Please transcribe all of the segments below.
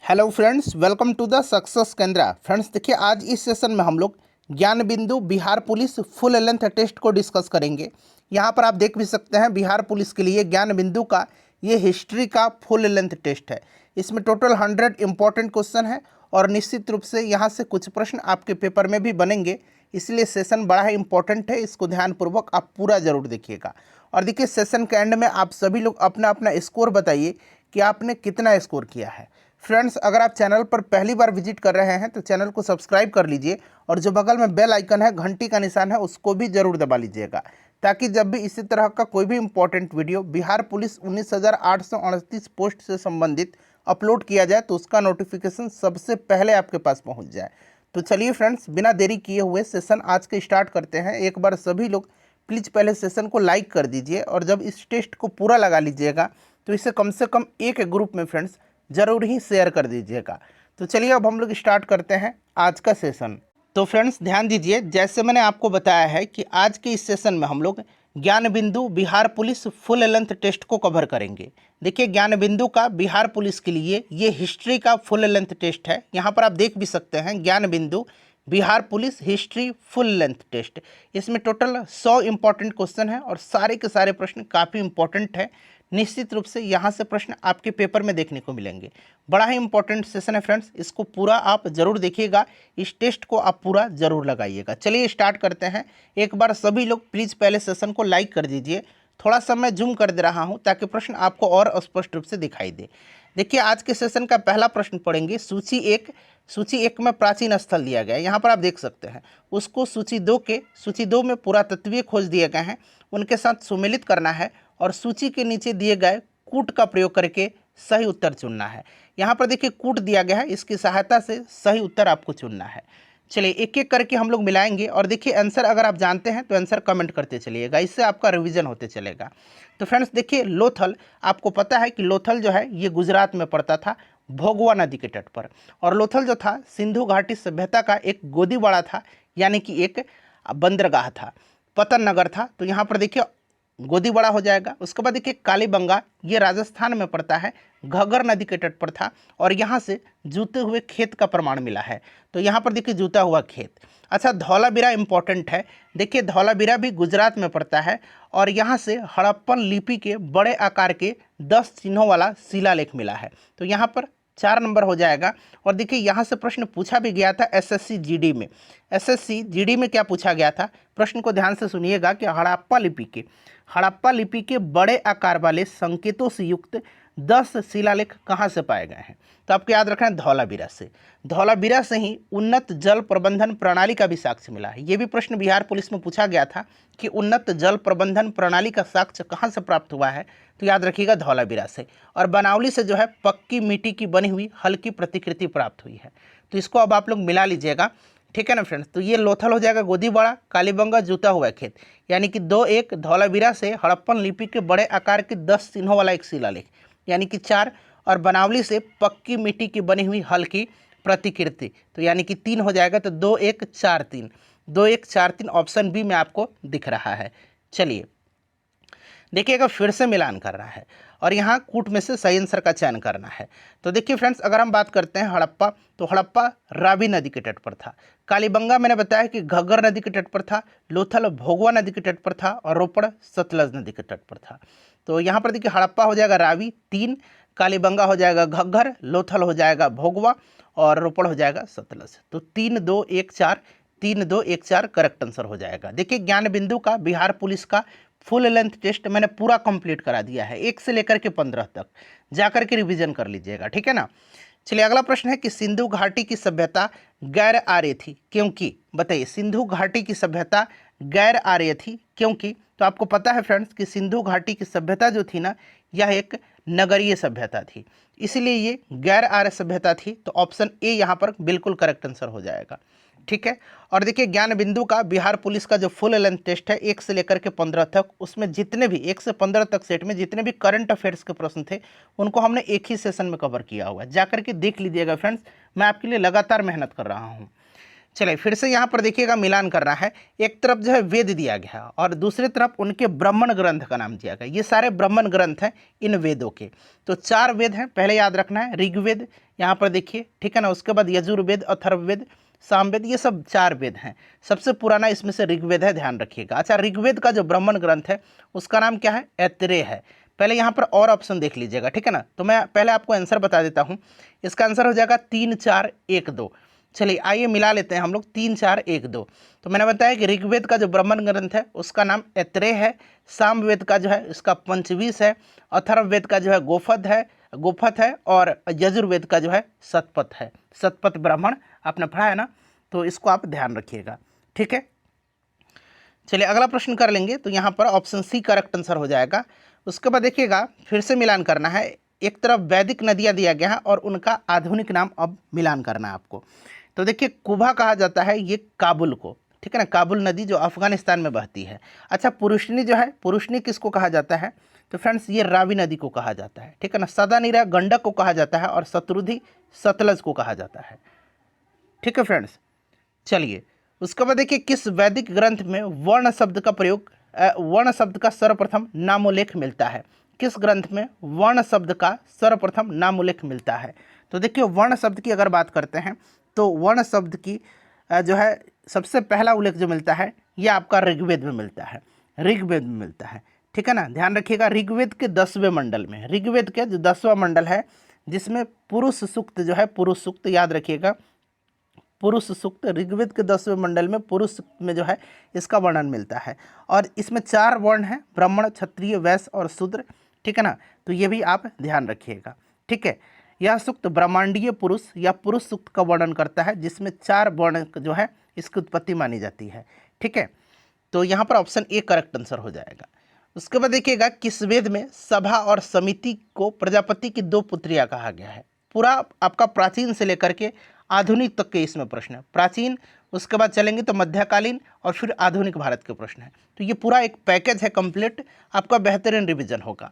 Hello friends, welcome to the success Kendra. Friends देखिए, आज इस सेशन में हम लोग Gyan Bindu Bihar police full length test को डिस्कस करेंगे। यहाँ पर आप देख भी सकते हैं, बिहार पुलिस के लिए ज्ञान बिंदु का ये हिस्ट्री का फुल लेंथ टेस्ट है। इसमें टोटल 100 इंपॉर्टेंट क्वेश्चन है और निश्चित रूप से यहाँ से कुछ प्रश्न आपके पेपर में भी बनेंगे, इसलिए सेशन बड़ा ही इंपॉर्टेंट है। इसको ध्यानपूर्वक आप पूरा जरूर देखिएगा। और देखिए, सेशन के एंड में आप सभी लोग अपना अपना स्कोर बताइए कि आपने कितना स्कोर किया है। फ्रेंड्स, अगर आप चैनल पर पहली बार विजिट कर रहे हैं तो चैनल को सब्सक्राइब कर लीजिए और जो बगल में बेल आइकन है, घंटी का निशान है, उसको भी जरूर दबा लीजिएगा, ताकि जब भी इसी तरह का कोई भी important video Bihar police 19,838 post से संबंधित अपलोड किया जाए तो उसका नोटिफिकेशन सबसे पहले आपके पास पहुंच जाए। तो चलिए फ्रेंड्स, बिना देरी किए हुए सेशन आज के स्टार्ट करते हैं। एक बार सभी लोग प्लीज़ पहले सेशन को लाइक कर दीजिए और जब इस टेस्ट को पूरा लगा लीजिएगा तो इसे कम से कम एक ग्रुप में फ्रेंड्स जरूर ही शेयर कर दीजिएगा। तो चलिए अब हम लोग स्टार्ट करते हैं आज का सेशन। तो फ्रेंड्स ध्यान दीजिए, जैसे मैंने आपको बताया है कि आज के इस सेशन में हम लोग Gyan Bindu Bihar police full length test को कवर करेंगे। देखिए, ज्ञान बिंदु का बिहार पुलिस के लिए ये हिस्ट्री का फुल लेंथ टेस्ट है। यहाँ पर आप देख भी सकते हैं, Gyan Bindu Bihar police history full length test. इसमें टोटल 100 इंपॉर्टेंट क्वेश्चन है और सारे के सारे प्रश्न काफ़ी इंपॉर्टेंट है। निश्चित रूप से यहाँ से प्रश्न आपके पेपर में देखने को मिलेंगे। बड़ा ही इंपॉर्टेंट सेशन है फ्रेंड्स, इसको पूरा आप जरूर देखिएगा। इस टेस्ट को आप पूरा जरूर लगाइएगा। चलिए स्टार्ट करते हैं। एक बार सभी लोग प्लीज़ पहले सेशन को लाइक कर दीजिए। थोड़ा सा मैं जूम कर दे रहा हूँ ताकि प्रश्न आपको और स्पष्ट रूप से दिखाई दे। देखिए, आज के सेशन का पहला प्रश्न पढ़ेंगे सूची एक में प्राचीन स्थल दिया गया है। यहाँ पर आप देख सकते हैं, उसको सूची दो में पुरातत्वीय खोज दिए गए हैं, उनके साथ सुमेलित करना है और सूची के नीचे दिए गए कूट का प्रयोग करके सही उत्तर चुनना है। यहाँ पर देखिए कूट दिया गया है, इसकी सहायता से सही उत्तर आपको चुनना है। चलिए एक एक करके हम लोग मिलाएंगे और देखिए आंसर अगर आप जानते हैं तो आंसर कमेंट करते चलिएगा, इससे आपका रिवीजन होते चलेगा। तो फ्रेंड्स देखिए, लोथल, आपको पता है कि लोथल जो है ये गुजरात में पड़ता था, भोगवा नदी के तट पर। और लोथल जो था सिंधु घाटी सभ्यता का एक गोदीबाड़ा था, यानी कि एक बंदरगाह था, पतन नगर था। तो यहाँ पर देखिए गोदीबाड़ा हो जाएगा। उसके बाद देखिए कालीबंगा, ये राजस्थान में पड़ता है, घग्गर नदी के तट पर था और यहाँ से जूते हुए खेत का प्रमाण मिला है। तो यहाँ पर देखिए जूता हुआ खेत। अच्छा, धौलावीरा इंपॉर्टेंट है। देखिए धौलावीरा भी गुजरात में पड़ता है और यहाँ से हड़प्पन लिपि के बड़े आकार के 10 चिन्हों वाला शिलालेख मिला है। तो यहाँ पर 4 नंबर हो जाएगा। और देखिए यहाँ से प्रश्न पूछा भी गया था एसएससी जीडी में। एसएससी जीडी में क्या पूछा गया था, प्रश्न को ध्यान से सुनिएगा कि हड़प्पा लिपि के बड़े आकार वाले संकेतों से युक्त 10 शिलालेख कहाँ से पाए गए हैं। तो आपको याद रखना है धौलावीरा से ही उन्नत जल प्रबंधन प्रणाली का भी साक्ष्य मिला है। ये भी प्रश्न बिहार पुलिस में पूछा गया था कि उन्नत जल प्रबंधन प्रणाली का साक्ष्य कहाँ से प्राप्त हुआ है। तो याद रखिएगा धौलावीरा से। और बनावली से जो है पक्की मिट्टी की बनी हुई हल्की प्रतिकृति प्राप्त हुई है। तो इसको अब आप लोग मिला लीजिएगा, ठीक है ना फ्रेंड्स। तो ये लोथल हो जाएगा गोदीबाड़ा, कालीबंगा, जूता हुआ खेत, यानी कि 2-1। धौलावीरा से हड़प्पन लिपि के बड़े आकार के 10 चिन्हों वाला एक शिलालेख, यानी कि 4। और बनावली से पक्की मिट्टी की बनी हुई हल्की प्रतिकृति, तो यानी कि 3 हो जाएगा। तो 2-1-4-3 ऑप्शन बी में आपको दिख रहा है। चलिए देखिएगा, फिर से मिलान करना है और यहाँ कूट में से सही आंसर का चयन करना है। तो देखिए फ्रेंड्स, अगर हम बात करते हैं हड़प्पा, तो हड़प्पा रावी नदी के तट पर था। कालीबंगा मैंने बताया कि घग्गर नदी के तट पर था। लोथल भोगवा नदी के तट पर था और रोपड़ सतलज नदी के तट पर था। तो यहाँ पर देखिए हड़प्पा हो जाएगा रावी 3, कालीबंगा हो जाएगा घग्गर, लोथल हो जाएगा भोगवा और रोपड़ हो जाएगा सतलज। तो 3-2-1-4 करेक्ट आंसर हो जाएगा। देखिए ज्ञान बिंदु का बिहार पुलिस का फुल लेंथ टेस्ट मैंने पूरा कंप्लीट करा दिया है, 1 से लेकर के 15 तक जाकर के रिवीजन कर लीजिएगा, ठीक है ना। चलिए अगला प्रश्न है कि सिंधु घाटी की सभ्यता गैर आर्य थी क्योंकि, बताइए सिंधु घाटी की सभ्यता गैर आर्य थी क्योंकि। तो आपको पता है फ्रेंड्स कि सिंधु घाटी की सभ्यता जो थी ना, यह एक नगरीय सभ्यता थी, इसलिए ये गैर आर्य सभ्यता थी। तो ऑप्शन ए यहाँ पर बिल्कुल करेक्ट आंसर हो जाएगा, ठीक है। और देखिए ज्ञान बिंदु का बिहार पुलिस का जो फुल लेंथ टेस्ट है 1 से लेकर के 15 तक, उसमें जितने भी 1 से 15 तक सेट में जितने भी करंट अफेयर्स के प्रश्न थे उनको हमने एक ही सेशन में कवर किया हुआ है। जाकर के देख लीजिएगा फ्रेंड्स, मैं आपके लिए लगातार मेहनत कर रहा हूँ। चलिए फिर से यहाँ पर देखिएगा मिलान करना है। एक तरफ जो है वेद दिया गया और दूसरी तरफ उनके ब्राह्मण ग्रंथ का नाम दिया गया। ये सारे ब्राह्मण ग्रंथ हैं इन वेदों के। तो 4 वेद हैं, पहले याद रखना है ऋग्वेद, यहाँ पर देखिए, ठीक है ना। उसके बाद यजुर्वेद, अथर्ववेद, सामवेद, ये सब 4 वेद हैं। सबसे पुराना इसमें से ऋग्वेद है, ध्यान रखिएगा। अच्छा, ऋग्वेद का जो ब्राह्मण ग्रंथ है उसका नाम क्या है? ऐतरेय है। पहले यहाँ पर और ऑप्शन देख लीजिएगा, ठीक है ना। तो मैं पहले आपको आंसर बता देता हूँ। इसका आंसर हो जाएगा 3 4 1 2। चलिए आइए मिला लेते हैं हम लोग 3 4 1 2। तो मैंने बताया कि ऋग्वेद का जो ब्राह्मण ग्रंथ है उसका नाम ऐतरेय है, सामवेद का जो है इसका पंचवीस है, अथर्ववेद का जो है गोफत है और यजुर्वेद का जो है शतपथ है। शतपथ ब्राह्मण आपने पढ़ा है ना, तो इसको आप ध्यान रखिएगा, ठीक है। चलिए अगला प्रश्न कर लेंगे। तो यहाँ पर ऑप्शन सी करेक्ट आंसर हो जाएगा। उसके बाद देखिएगा फिर से मिलान करना है। एक तरफ वैदिक नदियाँ दिया गया है और उनका आधुनिक नाम अब मिलान करना है आपको। तो देखिए कुबा कहा जाता है ये काबुल को, ठीक है ना। काबुल नदी जो अफगानिस्तान में बहती है। अच्छा, पुरुषनी जो है, पुरुषनी किसको कहा जाता है? तो फ्रेंड्स ये रावी नदी को कहा जाता है, ठीक है ना। सदानीरा गंडक को कहा जाता है और शत्रुधि सतलज को कहा जाता है, ठीक है फ्रेंड्स। चलिए उसके बाद देखिए किस वैदिक ग्रंथ में वर्ण शब्द का प्रयोग, वर्ण शब्द का सर्वप्रथम नामोल्लेख मिलता है? किस ग्रंथ में वर्ण शब्द का सर्वप्रथम नामोल्लेख मिलता है? तो देखिए वर्ण शब्द की अगर बात करते हैं तो वर्ण शब्द की जो है सबसे पहला उल्लेख जो मिलता है यह आपका ऋग्वेद में मिलता है, ऋग्वेद में मिलता है, ठीक है ना। ध्यान रखिएगा ऋग्वेद के 10वें मंडल में, ऋग्वेद के जो 10वां मंडल है जिसमें पुरुष सूक्त जो है, पुरुष सूक्त याद रखिएगा, पुरुष सूक्त ऋग्वेद के 10वें मंडल में पुरुष सूक्त में जो है इसका वर्णन मिलता है। और इसमें 4 वर्ण हैं, ब्राह्मण, क्षत्रिय, वैश्य और शूद्र, ठीक है ना। तो ये भी आप ध्यान रखिएगा, ठीक है। यह सूक्त ब्रह्मांडीय पुरुष या पुरुष सूक्त का वर्णन करता है जिसमें 4 वर्ण जो है इसकी उत्पत्ति मानी जाती है, ठीक है। तो यहाँ पर ऑप्शन ए करेक्ट आंसर हो जाएगा। उसके बाद देखिएगा किस वेद में सभा और समिति को प्रजापति की 2 पुत्रियाँ कहा गया है? पूरा आपका प्राचीन से लेकर के आधुनिक तक के इसमें प्रश्न है। प्राचीन, उसके बाद चलेंगे तो मध्यकालीन और फिर आधुनिक भारत के प्रश्न है। तो ये पूरा एक पैकेज है कंप्लीट, आपका बेहतरीन रिवीजन होगा।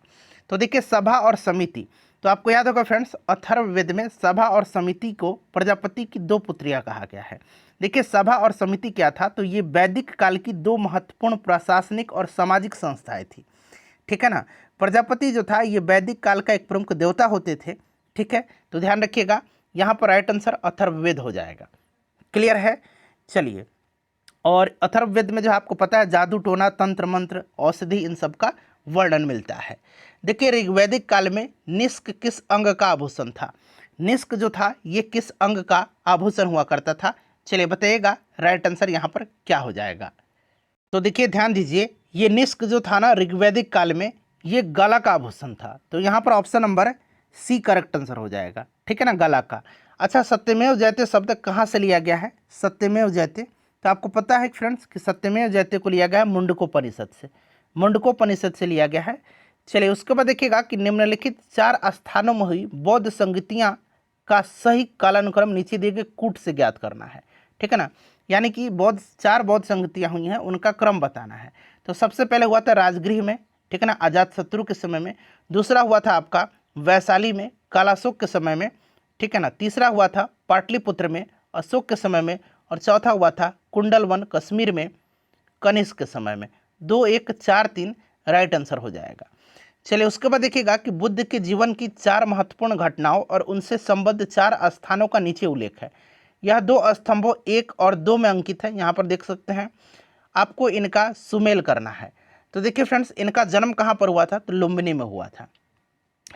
तो देखिए सभा और समिति, तो आपको याद होगा फ्रेंड्स अथर्ववेद में सभा और समिति को प्रजापति की 2 पुत्रियाँ कहा गया है। देखिए सभा और समिति क्या था? तो ये वैदिक काल की 2 महत्वपूर्ण प्रशासनिक और सामाजिक संस्थाएं थी, ठीक है ना। प्रजापति जो था ये वैदिक काल का एक प्रमुख देवता होते थे, ठीक है। तो ध्यान रखिएगा यहाँ पर राइट आंसर अथर्ववेद हो जाएगा। क्लियर है? चलिए, और अथर्ववेद में जो आपको पता है जादू टोना, तंत्र मंत्र, औषधि, इन सब का वर्णन मिलता है। देखिए ऋग्वैदिक काल में निष्क किस अंग का आभूषण था? निष्क जो था ये किस अंग का आभूषण हुआ करता था? चलिए बताइएगा राइट आंसर यहाँ पर क्या हो जाएगा। तो देखिए ध्यान दीजिए, ये निष्क जो था ना ऋग्वैदिक काल में ये गला का आभूषण था। तो यहाँ पर option number C correct answer हो जाएगा, ठीक है ना, गला का। अच्छा, सत्यमेव जयते शब्द कहाँ से लिया गया है? सत्यमेव जयते, तो आपको पता है फ्रेंड्स कि सत्यमेव जयते को लिया गया है मुंडकोपनिषद से, मुंडकोपनिषद से लिया गया है। चलिए उसके बाद देखिएगा कि निम्नलिखित 4 स्थानों में हुई बौद्ध संगतियाँ का सही कालानुक्रम नीचे दिए गए कूट से ज्ञात करना है, ठीक है ना। यानी कि 4 बौद्ध संगतियाँ हुई हैं, उनका क्रम बताना है। तो सबसे पहले हुआ था राजगृह में, ठीक है ना, अजातशत्रु के समय में। दूसरा हुआ था आपका वैशाली में कालाशोक के समय में, ठीक है ना। तीसरा हुआ था पाटलिपुत्र में अशोक के समय में। और चौथा हुआ था कुंडलवन कश्मीर में कनिष्क के समय में। 2 1 4 3 राइट आंसर हो जाएगा। चलिए उसके बाद देखिएगा कि बुद्ध के जीवन की 4 महत्वपूर्ण घटनाओं और उनसे संबद्ध 4 स्थानों का नीचे उल्लेख है। यह 2 स्तंभों 1 और 2 में अंकित है, यहाँ पर देख सकते हैं। आपको इनका सुमेल करना है। तो देखिए फ्रेंड्स इनका जन्म कहाँ पर हुआ था? तो लुम्बिनी में हुआ था,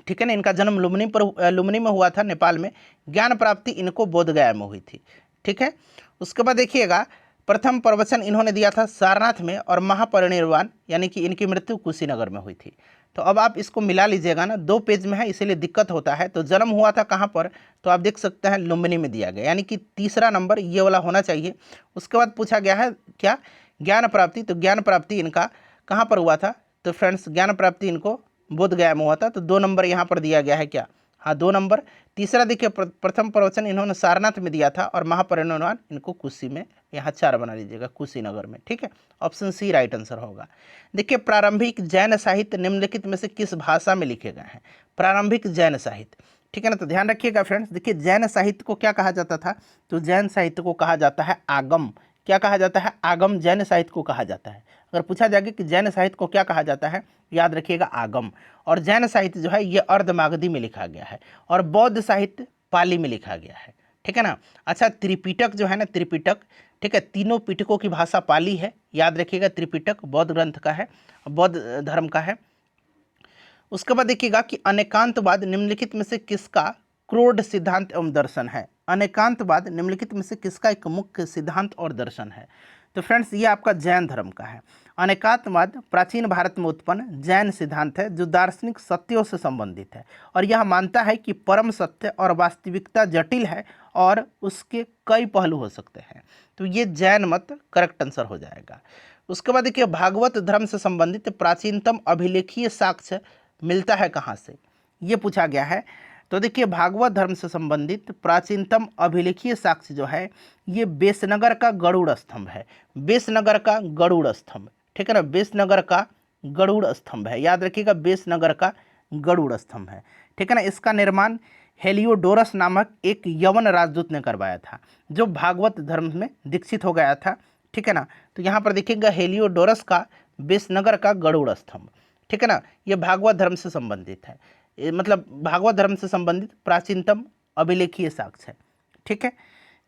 ठीक है ना। इनका जन्म लुम्बिनी में हुआ था, नेपाल में। ज्ञान प्राप्ति इनको बोधगया में हुई थी, ठीक है। उसके बाद देखिएगा प्रथम प्रवचन इन्होंने दिया था सारनाथ में और महापरिनिर्वाण यानी कि इनकी मृत्यु कुशीनगर में हुई थी। तो अब आप इसको मिला लीजिएगा ना, 2 पेज में है इसीलिए दिक्कत होता है। तो जन्म हुआ था कहाँ पर? तो आप देख सकते हैं लुम्बिनी में दिया गया, यानी कि तीसरा नंबर ये वाला होना चाहिए। उसके बाद पूछा गया है क्या? ज्ञान प्राप्ति। तो ज्ञान प्राप्ति इनका कहाँ पर हुआ था? तो फ्रेंड्स ज्ञान प्राप्ति इनको बोधगया में हुआ था। तो 2 नंबर यहाँ पर दिया गया है क्या? हाँ 2 नंबर। तीसरा देखिए प्रथम प्रवचन इन्होंने सारनाथ में दिया था और महापरिनिर्वाण इनको कुशी में, यहाँ 4 बना लीजिएगा, कुशीनगर में, ठीक है। ऑप्शन सी राइट आंसर होगा। देखिए प्रारंभिक जैन साहित्य निम्नलिखित में से किस भाषा में लिखे गए हैं? प्रारंभिक जैन साहित्य, ठीक है ना। तो ध्यान रखिएगा फ्रेंड्स, देखिए जैन साहित्य को क्या कहा जाता था, तो जैन साहित्य को कहा जाता है आगम। क्या कहा जाता है? आगम जैन साहित्य को कहा जाता है। अगर पूछा जाएगा कि जैन साहित्य को क्या कहा जाता है, याद रखिएगा आगम। और जैन साहित्य जो है ये अर्धमागधी में लिखा गया है, और बौद्ध साहित्य पाली में लिखा गया है, ठीक है ना। अच्छा, त्रिपिटक जो है ना, त्रिपिटक, ठीक है, तीनों पिटकों की भाषा पाली है, याद रखिएगा। त्रिपिटक बौद्ध ग्रंथ का है, बौद्ध धर्म का है। उसके बाद देखिएगा कि अनेकांतवाद निम्नलिखित में से किसका क्रोध सिद्धांत एवं दर्शन है। अनेकांतवाद निम्नलिखित में से किसका एक मुख्य सिद्धांत और दर्शन है। तो फ्रेंड्स ये आपका जैन धर्म का है। अनेकांतवाद प्राचीन भारत में उत्पन्न जैन सिद्धांत है जो दार्शनिक सत्यों से संबंधित है, और यह मानता है कि परम सत्य और वास्तविकता जटिल है और उसके कई पहलू हो सकते हैं। तो ये जैन मत करेक्ट आंसर हो जाएगा। उसके बाद देखिए भागवत धर्म से संबंधित प्राचीनतम अभिलेखीय साक्ष्य मिलता है कहाँ से, ये पूछा गया है। तो देखिए भागवत धर्म से संबंधित प्राचीनतम अभिलेखीय साक्ष्य जो है ये बेसनगर का गरुड़ स्तंभ है। बेसनगर का गरुड़ स्तंभ, ठीक है ना, बेसनगर का गरुड़ स्तंभ है, याद रखिएगा, बेसनगर का गरुड़ स्तंभ है, ठीक है ना। इसका निर्माण हेलियोडोरस नामक एक यवन राजदूत ने करवाया था, जो भागवत धर्म में दीक्षित हो गया था, ठीक है ना। तो यहाँ पर देखिएगा हेलियोडोरस का बेसनगर का गरुड़ स्तंभ, ठीक है ना, ये भागवत धर्म से संबंधित है, मतलब भागवत धर्म से संबंधित प्राचीनतम अभिलेखीय साक्ष्य है, ठीक है।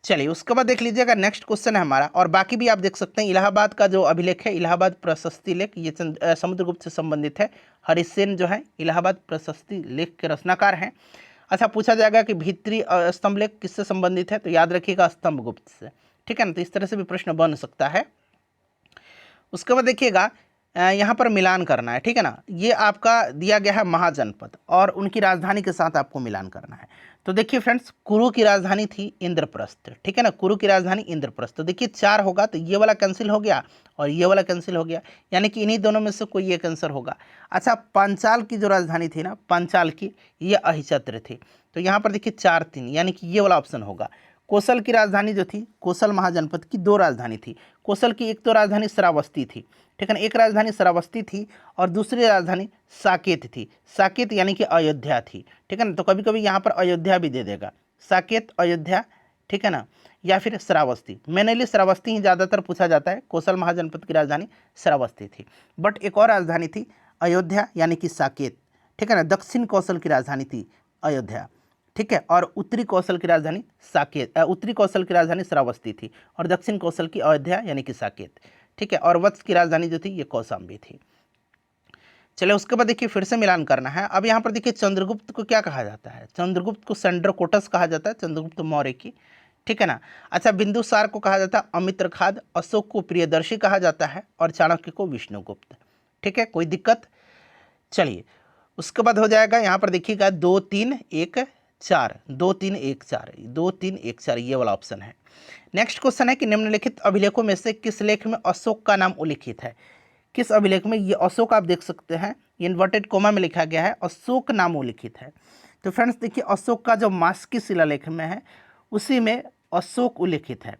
चलिए उसके बाद देख लीजिएगा, नेक्स्ट क्वेश्चन है हमारा, और बाकी भी आप देख सकते हैं। इलाहाबाद का जो अभिलेख है, इलाहाबाद प्रशस्ति लेख, ये समुद्रगुप्त से संबंधित है। हरिसेन जो है इलाहाबाद प्रशस्ति लेख के रचनाकार हैं। अच्छा, पूछा जाएगा कि भीतरी स्तंभ लेख किससे संबंधित है, तो याद रखिएगा स्तंभगुप्त से, ठीक है ना। तो इस तरह से भी प्रश्न बन सकता है। उसके बाद देखिएगा यहाँ पर मिलान करना है, ठीक है ना। ये आपका दिया गया है महाजनपद, और उनकी राजधानी के साथ आपको मिलान करना है। तो देखिए फ्रेंड्स, कुरु की राजधानी थी इंद्रप्रस्थ, ठीक है ना, कुरु की राजधानी इंद्रप्रस्थ। तो देखिए 4 होगा, तो ये वाला कैंसिल हो गया और ये वाला कैंसिल हो गया, यानी कि इन्हीं दोनों में से कोई एक आंसर होगा। अच्छा, पांचाल की जो राजधानी थी ना, पांचाल की, ये अहिचत्र थी। तो यहाँ पर देखिए 4-3, यानी कि ये वाला ऑप्शन होगा। कोसल की राजधानी जो थी, कोसल महाजनपद की 2 राजधानी थी। कोसल की एक तो राजधानी श्रावस्ती थी, ठीक है ना, एक राजधानी श्रावस्ती थी और दूसरी राजधानी साकेत थी। साकेत यानी कि अयोध्या थी, ठीक है ना। तो कभी कभी यहाँ पर अयोध्या भी दे देगा, साकेत अयोध्या, ठीक है ना, या फिर श्रावस्ती। मेनली श्रावस्ती ही ज़्यादातर पूछा जाता है। कोसल महाजनपद की राजधानी श्रावस्ती थी, बट एक और राजधानी थी अयोध्या यानी कि साकेत, ठीक है ना। दक्षिण कौशल की राजधानी थी अयोध्या, ठीक है, और उत्तरी कौशल की राजधानी साकेत, उत्तरी कौशल की राजधानी श्रावस्ती थी, और दक्षिण कौशल की अयोध्या यानी कि साकेत, ठीक है, और वत्स की राजधानी जो थी ये कौशाम्बी थी। चलिए उसके बाद देखिए फिर से मिलान करना है। अब यहाँ पर देखिए चंद्रगुप्त को क्या कहा जाता है, चंद्रगुप्त को सेंड्रोकोटस कहा जाता है, चंद्रगुप्त मौर्य की, ठीक है ना। अच्छा, बिंदुसार को कहा जाता है अमित्रखाद, अशोक को प्रियदर्शी कहा जाता है, और चाणक्य को विष्णुगुप्त, ठीक है, कोई दिक्कत। चलिए उसके बाद हो जाएगा, यहाँ पर देखिएगा 2 3 1 4, 2 3 1 4, 2 3 1 4, ये वाला ऑप्शन है। नेक्स्ट क्वेश्चन है कि निम्नलिखित अभिलेखों में से किस लेख में अशोक का नाम उल्लिखित है। किस अभिलेख में, ये अशोक आप देख सकते हैं, इन्वर्टेड कोमा में लिखा गया है, अशोक नाम उल्लिखित है। तो फ्रेंड्स देखिए अशोक का जो मास्की शिलालेख में है उसी में अशोक उल्लिखित है,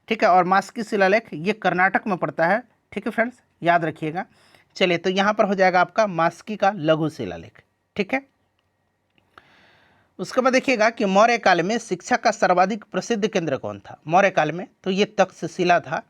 ठीक है, और मास्की शिलालेख ये कर्नाटक में पड़ता है, ठीक है फ्रेंड्स, याद रखिएगा। चलिए तो यहाँ पर हो जाएगा आपका मास्की का लघु शिलालेख, ठीक है। उसके बाद देखिएगा कि मौर्य काल में शिक्षा का सर्वाधिक प्रसिद्ध केंद्र कौन था। मौर्य काल में तो ये तक्षशिला था।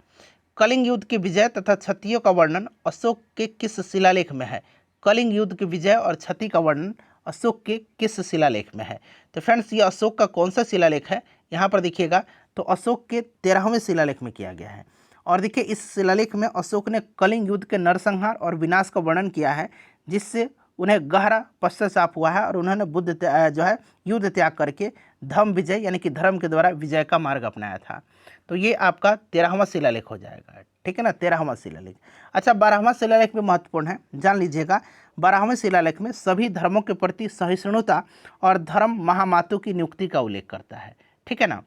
कलिंग युद्ध की विजय तथा क्षतियों का वर्णन अशोक के किस शिलालेख में है। कलिंग युद्ध की विजय और क्षति का वर्णन अशोक के किस शिलालेख में है। तो फ्रेंड्स ये अशोक का कौन सा शिलालेख है, यहाँ पर देखिएगा तो अशोक के 13वें शिलालेख में किया गया है। और देखिए इस शिलालेख में अशोक ने कलिंग युद्ध के नरसंहार और विनाश का वर्णन किया है, जिससे उन्हें गहरा पश्चाताप हुआ है, और उन्होंने बुद्ध जो है युद्ध त्याग करके धर्म विजय यानी कि धर्म के द्वारा विजय का मार्ग अपनाया था। तो ये आपका 13वां शिलालेख हो जाएगा, ठीक है ना, 13वां शिलालेख। अच्छा, 12वां शिलालेख भी महत्वपूर्ण है, जान लीजिएगा। 12वें शिलालेख में सभी धर्मों के प्रति सहिष्णुता और धर्म महामातों की नियुक्ति का उल्लेख करता है, ठीक है ना।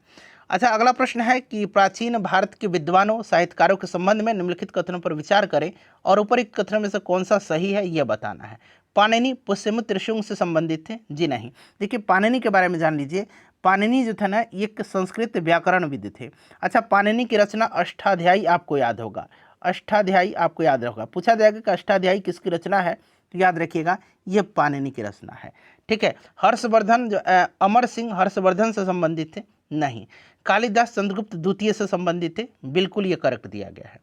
अच्छा, अगला प्रश्न है कि प्राचीन भारत के विद्वानों साहित्यकारों के संबंध में निम्नलिखित कथनों पर विचार करें और ऊपरी कथनों में से कौन सा सही है यह बताना है। पाणिनि पुष्यमित्र ऋषियों से संबंधित थे, जी नहीं। देखिए पाणिनि के बारे में जान लीजिए। पाणिनि जो था ना एक संस्कृत व्याकरणविद थे। अच्छा, पाणिनि की रचना अष्टाध्यायी आपको याद होगा, अष्टाध्यायी आपको याद होगा। पूछा जाएगा कि अष्टाध्यायी किसकी रचना है, तो याद रखिएगा ये पाणिनि की रचना है। ठीक है। हर्षवर्धन जो अमर सिंह हर्षवर्धन से संबंधित थे, नहीं। कालिदास चंद्रगुप्त द्वितीय से संबंधित थे, बिल्कुल ये करेक्ट दिया गया है।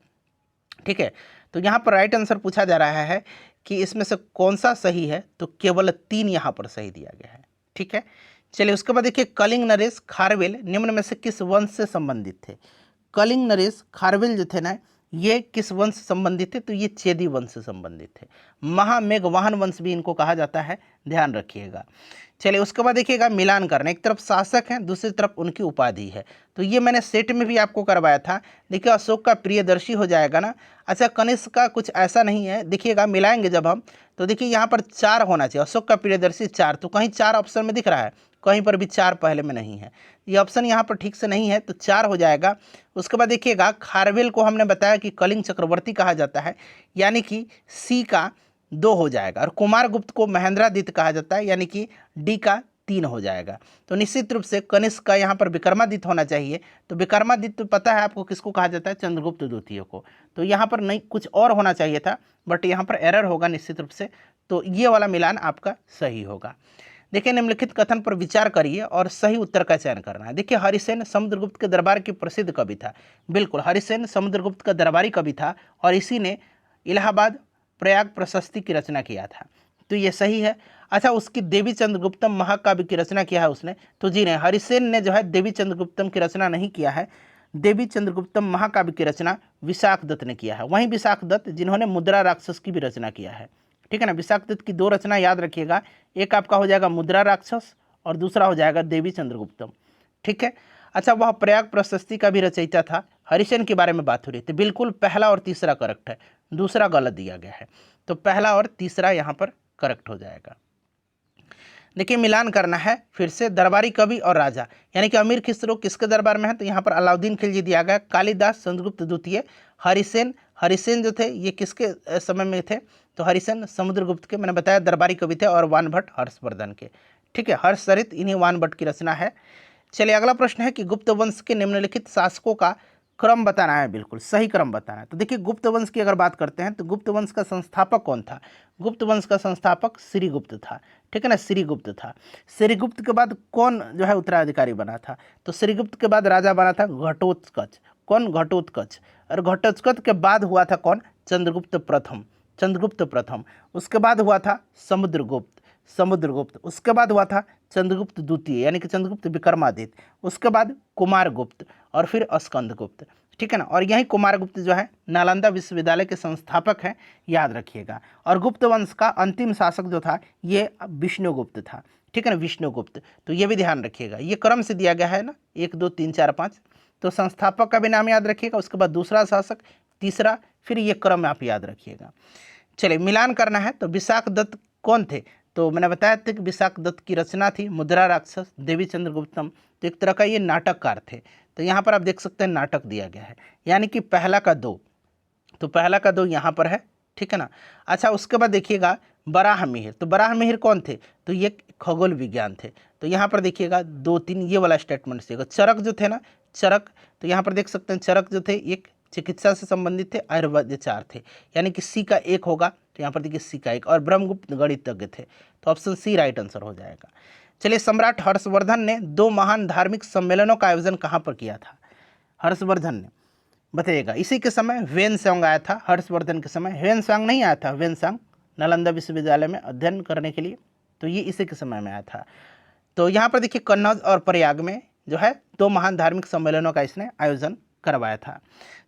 ठीक है। तो यहाँ पर राइट आंसर पूछा जा रहा है कि इसमें से कौन सा सही है, तो केवल 3 यहाँ पर सही दिया गया है। ठीक है। चलिए उसके बाद देखिए, कलिंग नरेश खारवेल निम्न में से किस वंश से संबंधित थे? कलिंग नरेश खारवेल जो थे ना, ये किस वंश से संबंधित थे? तो ये चेदी वंश से संबंधित थे। महामेघवाहन वंश भी इनको कहा जाता है, ध्यान रखिएगा। चलिए उसके बाद देखिएगा, मिलान करना, एक तरफ शासक हैं, दूसरी तरफ उनकी उपाधि है। तो ये मैंने सेट में भी आपको करवाया था। देखिए अशोक का प्रियदर्शी हो जाएगा ना। अच्छा, कनिष्क का कुछ ऐसा नहीं है, देखिएगा मिलाएंगे जब हम, तो देखिए यहाँ पर 4 होना चाहिए। अशोक का प्रियदर्शी 4, तो कहीं 4 ऑप्शन में दिख रहा है, कहीं पर भी 4 पहले में नहीं है। ये ऑप्शन यहाँ पर ठीक से नहीं है, तो 4 हो जाएगा। उसके बाद देखिएगा, खारवेल को हमने बताया कि कलिंग चक्रवर्ती कहा जाता है, यानी कि सी का 2 हो जाएगा। और कुमारगुप्त को महेंद्रादित्य कहा जाता है, यानी कि डी का 3 हो जाएगा। तो निश्चित रूप से कनिष्क का यहाँ पर विक्रमादित्य होना चाहिए। तो विक्रमादित्य पता है आपको किसको कहा जाता है? चंद्रगुप्त द्वितीय को। तो यहाँ पर नहीं, कुछ और होना चाहिए था, बट यहाँ पर एरर होगा निश्चित रूप से। तो ये वाला मिलान आपका सही होगा। देखिए, निम्नलिखित कथन पर विचार करिए और सही उत्तर का चयन करना है। देखिए, हरिसेन समुद्रगुप्त के दरबार की प्रसिद्ध कवि था। बिल्कुल, हरिसेन समुद्रगुप्त का दरबारी कवि था और इसी ने इलाहाबाद प्रयाग प्रशस्ति की रचना किया था, तो ये सही है। अच्छा, उसकी देवी चंद्रगुप्तम महाकाव्य की रचना किया है उसने, तो जी नहीं, हरिसेन ने जो है देवी चंद्रगुप्तम की रचना नहीं किया है। देवी चंद्रगुप्तम महाकाव्य की रचना विशाख दत्त ने किया है। वहीं विशाख दत्त जिन्होंने मुद्रा राक्षस की भी रचना किया है। ठीक है ना। विशाख दत्त की 2 रचना याद रखिएगा, एक आपका हो जाएगा मुद्रा राक्षस और दूसरा हो जाएगा देवी चंद्रगुप्तम। ठीक है। अच्छा, वह प्रयाग प्रशस्ति का भी रचयिता था। हरिसेन के बारे में बात हो रही थी, बिल्कुल पहला और तीसरा करेक्ट है, दूसरा गलत दिया गया है। तो पहला और तीसरा यहाँ पर करेक्ट हो जाएगा। देखिए, मिलान करना है फिर से, दरबारी कवि और राजा, यानी कि अमीर खिसरो किसके दरबार में है? तो यहाँ पर अलाउद्दीन खिलजी दिया गया, कालिदास चंद्रगुप्त द्वितीय, हरिसेन। हरिसेन जो थे ये किसके समय में थे? तो हरिसेन समुद्रगुप्त के, मैंने बताया दरबारी कवि थे, और वानभट्ट हर्षवर्धन के। ठीक है, हर्षचरित इन्हीं वानभट्ट की रचना है। चलिए अगला प्रश्न है कि गुप्त वंश के निम्नलिखित शासकों का क्रम बताना है, बिल्कुल सही क्रम बताना है। तो देखिए, गुप्त वंश की अगर बात करते हैं तो गुप्त वंश का संस्थापक कौन था? गुप्त वंश का संस्थापक श्रीगुप्त था। ठीक है ना, श्रीगुप्त था। श्रीगुप्त के बाद कौन जो है उत्तराधिकारी बना था? तो श्रीगुप्त के बाद राजा बना था घटोत्कच। कौन? घटोत्कच। और घटोत्कच के बाद हुआ था कौन? चंद्रगुप्त प्रथम। चंद्रगुप्त प्रथम। उसके बाद हुआ था समुद्रगुप्त। समुद्रगुप्त। उसके बाद हुआ था चंद्रगुप्त द्वितीय, यानी कि चंद्रगुप्त विक्रमादित्य। उसके बाद कुमारगुप्त और फिर स्कंदगुप्त। ठीक है ना। और यही कुमारगुप्त जो है नालंदा विश्वविद्यालय के संस्थापक हैं, याद रखिएगा। और गुप्त वंश का अंतिम शासक जो था ये विष्णुगुप्त था। ठीक है ना, विष्णुगुप्त। तो ये भी ध्यान रखिएगा, ये क्रम से दिया गया है ना, 1 2 3 4 5। तो संस्थापक का भी नाम याद रखिएगा, उसके बाद दूसरा शासक, तीसरा, फिर ये क्रम आप याद रखिएगा। चलिए मिलान करना है। तो विशाख दत्त कौन थे? तो मैंने बताया था कि विशाख दत्त की रचना थी मुद्रा राक्षस, देवी चंद्रगुप्तम। तो एक तरह का ये नाटककार थे। तो यहाँ पर आप देख सकते हैं नाटक दिया गया है, यानी कि पहला का 2। तो पहला का 2 यहाँ पर है। ठीक है ना। अच्छा, उसके बाद देखिएगा बराहमिहिर। तो बराहमिहिर कौन थे? तो ये खगोल विज्ञान थे। तो यहाँ पर देखिएगा 2 3 ये वाला स्टेटमेंट से। चरक जो थे ना, चरक, तो यहाँ पर देख सकते हैं चरक जो थे एक चिकित्सा से संबंधित थे, आयुर्वेद 4 थे, यानी कि सी का 1 होगा। तो यहाँ पर देखिए सी का 1। और ब्रह्मगुप्त गणितज्ञ थे, तो ऑप्शन सी राइट आंसर हो जाएगा। चलिए, सम्राट हर्षवर्धन ने 2 महान धार्मिक सम्मेलनों का आयोजन कहाँ पर किया था? हर्षवर्धन ने, बताइएगा। इसी के समय ह्वेनसांग आया था, हर्षवर्धन के समय ह्वेनसांग नहीं आया था। ह्वेनसांग नालंदा विश्वविद्यालय में अध्ययन करने के लिए, तो ये इसी के समय में आया था। तो यहाँ पर देखिए कन्नौज और प्रयाग में जो है 2 महान धार्मिक सम्मेलनों का इसने आयोजन करवाया था।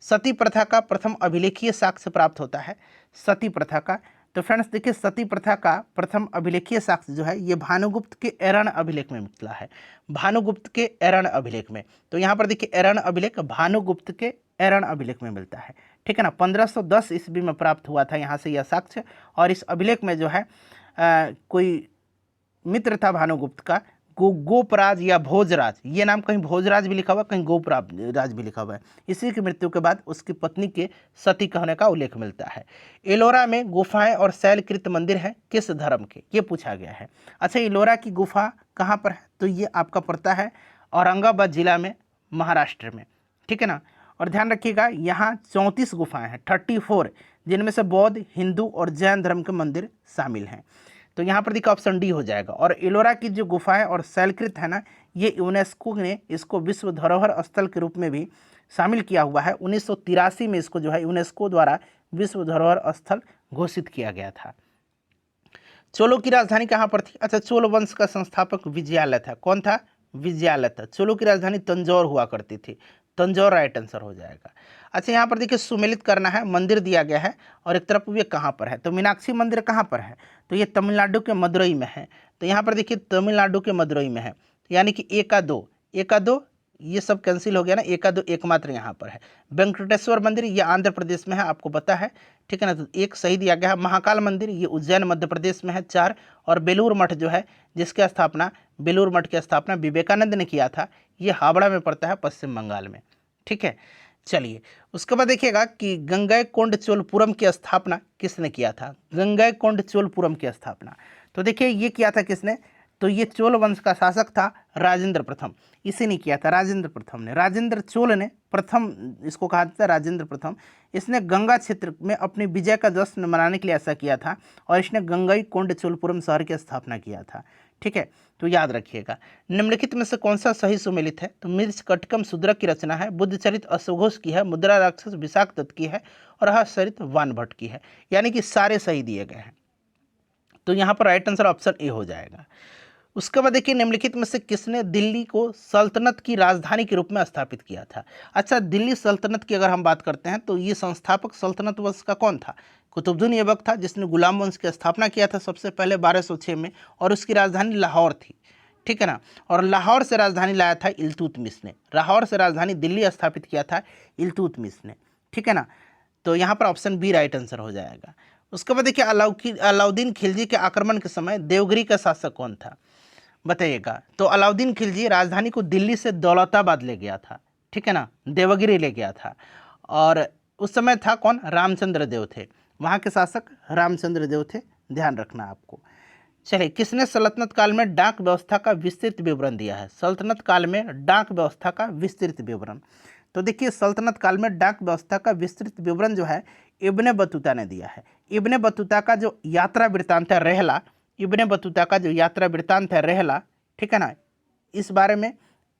सती प्रथा का प्रथम अभिलेखीय साक्ष्य प्राप्त होता है। सती प्रथा का, तो फ्रेंड्स देखिए, सती प्रथा का प्रथम अभिलेखीय साक्ष्य जो है ये भानुगुप्त के एरण अभिलेख में मिला है। भानुगुप्त के एरण अभिलेख में। तो यहाँ पर देखिए एरण अभिलेख भानुगुप्त के एरण अभिलेख में मिलता है। ठीक है ना। 1510 ईस्वी में प्राप्त हुआ था यहाँ से यह साक्ष्य। और इस अभिलेख में जो है कोई मित्र था भानुगुप्त का, गोपराज या भोजराज, ये नाम कहीं भोजराज भी लिखा हुआ, कहीं गोपराज भी लिखा हुआ है। इसी की मृत्यु के बाद उसकी पत्नी के सती कहने का उल्लेख मिलता है। एलोरा में गुफाएं और शैलकृत मंदिर हैं, किस धर्म के? ये पूछा गया है। अच्छा, एलोरा की गुफा कहाँ पर है? तो ये आपका पड़ता है औरंगाबाद जिला में, महाराष्ट्र में। ठीक है ना। और ध्यान रखिएगा यहाँ 34 गुफाएं हैं, 34, जिनमें से बौद्ध, हिंदू और जैन धर्म के मंदिर शामिल हैं। तो यहाँ पर देखिए ऑप्शन डी हो जाएगा। और एलोरा की जो गुफाएं और शैलकृत है ना, ये यूनेस्को ने इसको विश्व धरोहर स्थल के रूप में भी शामिल किया हुआ है। 1983 में इसको जो है यूनेस्को द्वारा विश्व धरोहर स्थल घोषित किया गया था। चोलों की राजधानी कहाँ पर थी? अच्छा, चोल वंश का संस्थापक विजयालय था। कौन था? विजयालय था। चोलों की राजधानी तंजौर हुआ करती थी। तंजौर राइट आंसर हो जाएगा। अच्छा, यहाँ पर देखिए सुमेलित करना है, मंदिर दिया गया है और एक तरफ ये कहाँ पर है, तो मीनाक्षी मंदिर कहाँ पर है? तो ये तमिलनाडु के मदुरई में है। तो यहाँ पर देखिए तमिलनाडु के मदुरई में है, यानी कि एका दो ये सब कैंसिल हो गया ना, एका दो एकमात्र यहाँ पर है। वेंकटेश्वर मंदिर ये आंध्र प्रदेश में है, आपको पता है, ठीक है ना, तो एक सही दिया गया है। महाकाल मंदिर ये उज्जैन मध्य प्रदेश में है, 4। और बेलूर मठ जो है, जिसकी स्थापना, बेलूर मठ की स्थापना विवेकानंद ने किया था, ये हावड़ा में पड़ता है, पश्चिम बंगाल में। ठीक है, चलिए उसके बाद देखिएगा कि गंगैकोंडचोलपुरम की स्थापना किसने किया था? गंगैकोंडचोलपुरम की स्थापना, तो देखिए ये किया था किसने? तो ये चोल वंश का शासक था राजेंद्र प्रथम, इसी ने किया था, राजेंद्र प्रथम ने। राजेंद्र चोल ने प्रथम, इसको कहा जाता है राजेंद्र प्रथम। इसने गंगा क्षेत्र में अपनी विजय का जश्न मनाने के लिए ऐसा किया था और इसने गंगैकोंडचोलपुरम शहर की स्थापना किया था। ठीक है, तो याद रखिएगा। निम्नलिखित में से कौन सा सही सुमेलित है? तो मिर्च कटकम शूद्रक की रचना है, बुद्धचरित अश्वघोष की है, मुद्रा राक्षस विशाख दत्त की है और हर्षचरित वान भट्ट की है, यानी कि सारे सही दिए गए हैं। तो यहाँ पर राइट आंसर ऑप्शन ए हो जाएगा। उसके बाद देखिए निम्नलिखित में से किसने दिल्ली को सल्तनत की राजधानी के रूप में स्थापित किया था? अच्छा, दिल्ली सल्तनत की अगर हम बात करते हैं तो ये संस्थापक सल्तनत वंश का कौन था? कुतुबुद्दीन ऐबक था, जिसने गुलाम वंश की स्थापना किया था सबसे पहले 1206 में, और उसकी राजधानी लाहौर थी। ठीक है ना, और लाहौर से राजधानी लाया था इल्तुतमिश ने। लाहौर से राजधानी दिल्ली स्थापित किया था इल्तुतमिश ने। ठीक है ना, तो यहाँ पर ऑप्शन बी राइट आंसर हो जाएगा। उसके बाद देखिए अलाउद्दीन खिलजी के आक्रमण के समय देवगिरी का शासक कौन था? बताइएगा। तो अलाउद्दीन खिलजी राजधानी को दिल्ली से दौलताबाद ले गया था। ठीक है ना, देवगिरी ले गया था, और उस समय था कौन? रामचंद्र देव थे, वहाँ के शासक रामचंद्र देव थे, ध्यान रखना आपको। चलिए, किसने सल्तनत काल में डाक व्यवस्था का विस्तृत विवरण दिया है? सल्तनत काल में डाक व्यवस्था का विस्तृत विवरण, तो देखिए सल्तनत काल में डाक व्यवस्था का विस्तृत विवरण जो है इब्ने बतूता ने दिया है। इब्ने बतूता का जो यात्रा वृत्तांत है रहला, इब्ने बतूता का जो यात्रा वृत्तांत है रहला, ठीक है ना, इस बारे में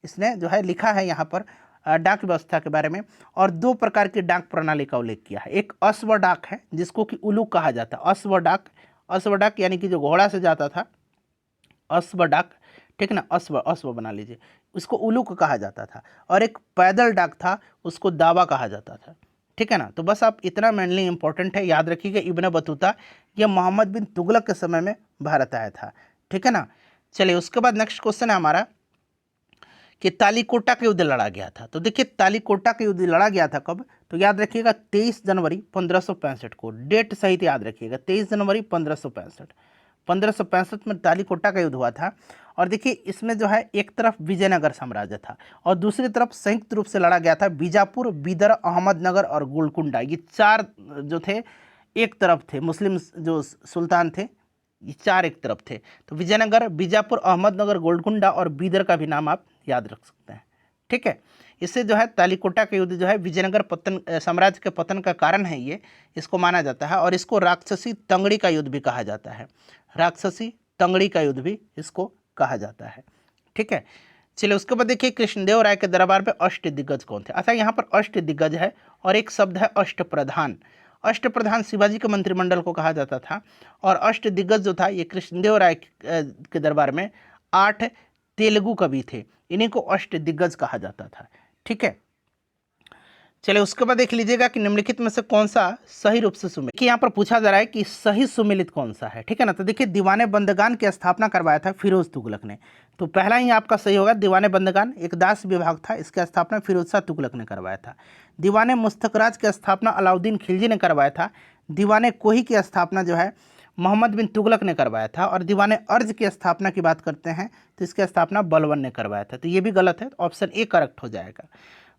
इसने जो है लिखा है यहाँ पर डाक व्यवस्था के बारे में, और 2 प्रकार की डाक प्रणाली का उल्लेख किया है। एक अश्व डाक है, जिसको कि उलूक कहा जाता है। अश्व डाक यानी कि जो घोड़ा से जाता था, अश्व डाक, ठीक है ना, अश्व बना लीजिए, उसको उलूक कहा जाता था। और एक पैदल डाक था, उसको दावा कहा जाता था। ठीक है ना, तो बस आप इतना मेनली इंपॉर्टेंट है, याद रखिएगा। इब्ने बतूता ये मोहम्मद बिन तुगलक के समय में भारत आया था। ठीक है ना, चलिए उसके बाद नेक्स्ट क्वेश्चन है हमारा कि तालीकोटा का युद्ध लड़ा गया था। तो देखिए तालीकोटा का युद्ध लड़ा गया था कब? तो याद रखिएगा 23 जनवरी 1565 को, डेट सहित याद रखिएगा, 23 जनवरी 1565 में तालीकोटा का युद्ध हुआ था। और देखिए इसमें जो है एक तरफ विजयनगर साम्राज्य था और दूसरी तरफ संयुक्त रूप से लड़ा गया था बीजापुर, बीदर, अहमदनगर और गोलकुंडा। ये 4 जो थे एक तरफ थे, मुस्लिम जो सुल्तान थे ये 4 एक तरफ थे। तो विजयनगर, बीजापुर, अहमदनगर, गोलकुंडा और बीदर का भी नाम आप याद रख सकते हैं। ठीक है, इससे जो है तालीकोटा का युद्ध जो है विजयनगर पतन साम्राज्य के पतन का कारण है, ये इसको माना जाता है। और इसको राक्षसी तंगड़ी का युद्ध भी कहा जाता है, राक्षसी तंगड़ी का युद्ध भी इसको कहा जाता है। ठीक है, चलिए उसके बाद देखिए कृष्णदेव राय के दरबार में अष्टदिग्गज कौन थे? अच्छा, यहाँ पर अष्टदिग्गज है और एक शब्द है अष्टप्रधान। अष्टप्रधान शिवाजी के मंत्रिमंडल को कहा जाता था, और अष्टदिग्गज जो था ये कृष्णदेव राय के दरबार में 8 तेलुगु कवि थे, इन्हीं को अष्टदिग्गज कहा जाता था। ठीक है, चलिए उसके बाद देख लीजिएगा कि निम्नलिखित में से कौन सा सही रूप से सुमेलित, कि यहाँ पर पूछा जा रहा है कि सही सुमेलित कौन सा है। ठीक है ना, तो देखिए दीवाने बंदगान की स्थापना करवाया था फिरोज तुगलक ने, तो पहला ही आपका सही होगा। दीवाने बंदगान एक दास विभाग था, इसकी स्थापना फिरोज शाह तुगलक ने करवाया था। दीवाने मुस्तकराज की स्थापना अलाउद्दीन खिलजी ने करवाया था। दीवाने कोही की स्थापना जो है मोहम्मद बिन तुगलक ने करवाया था। और दीवाने अर्ज की स्थापना की बात करते हैं तो इसकी स्थापना बलबन ने करवाया था, तो ये भी गलत है, ऑप्शन ए करेक्ट हो जाएगा।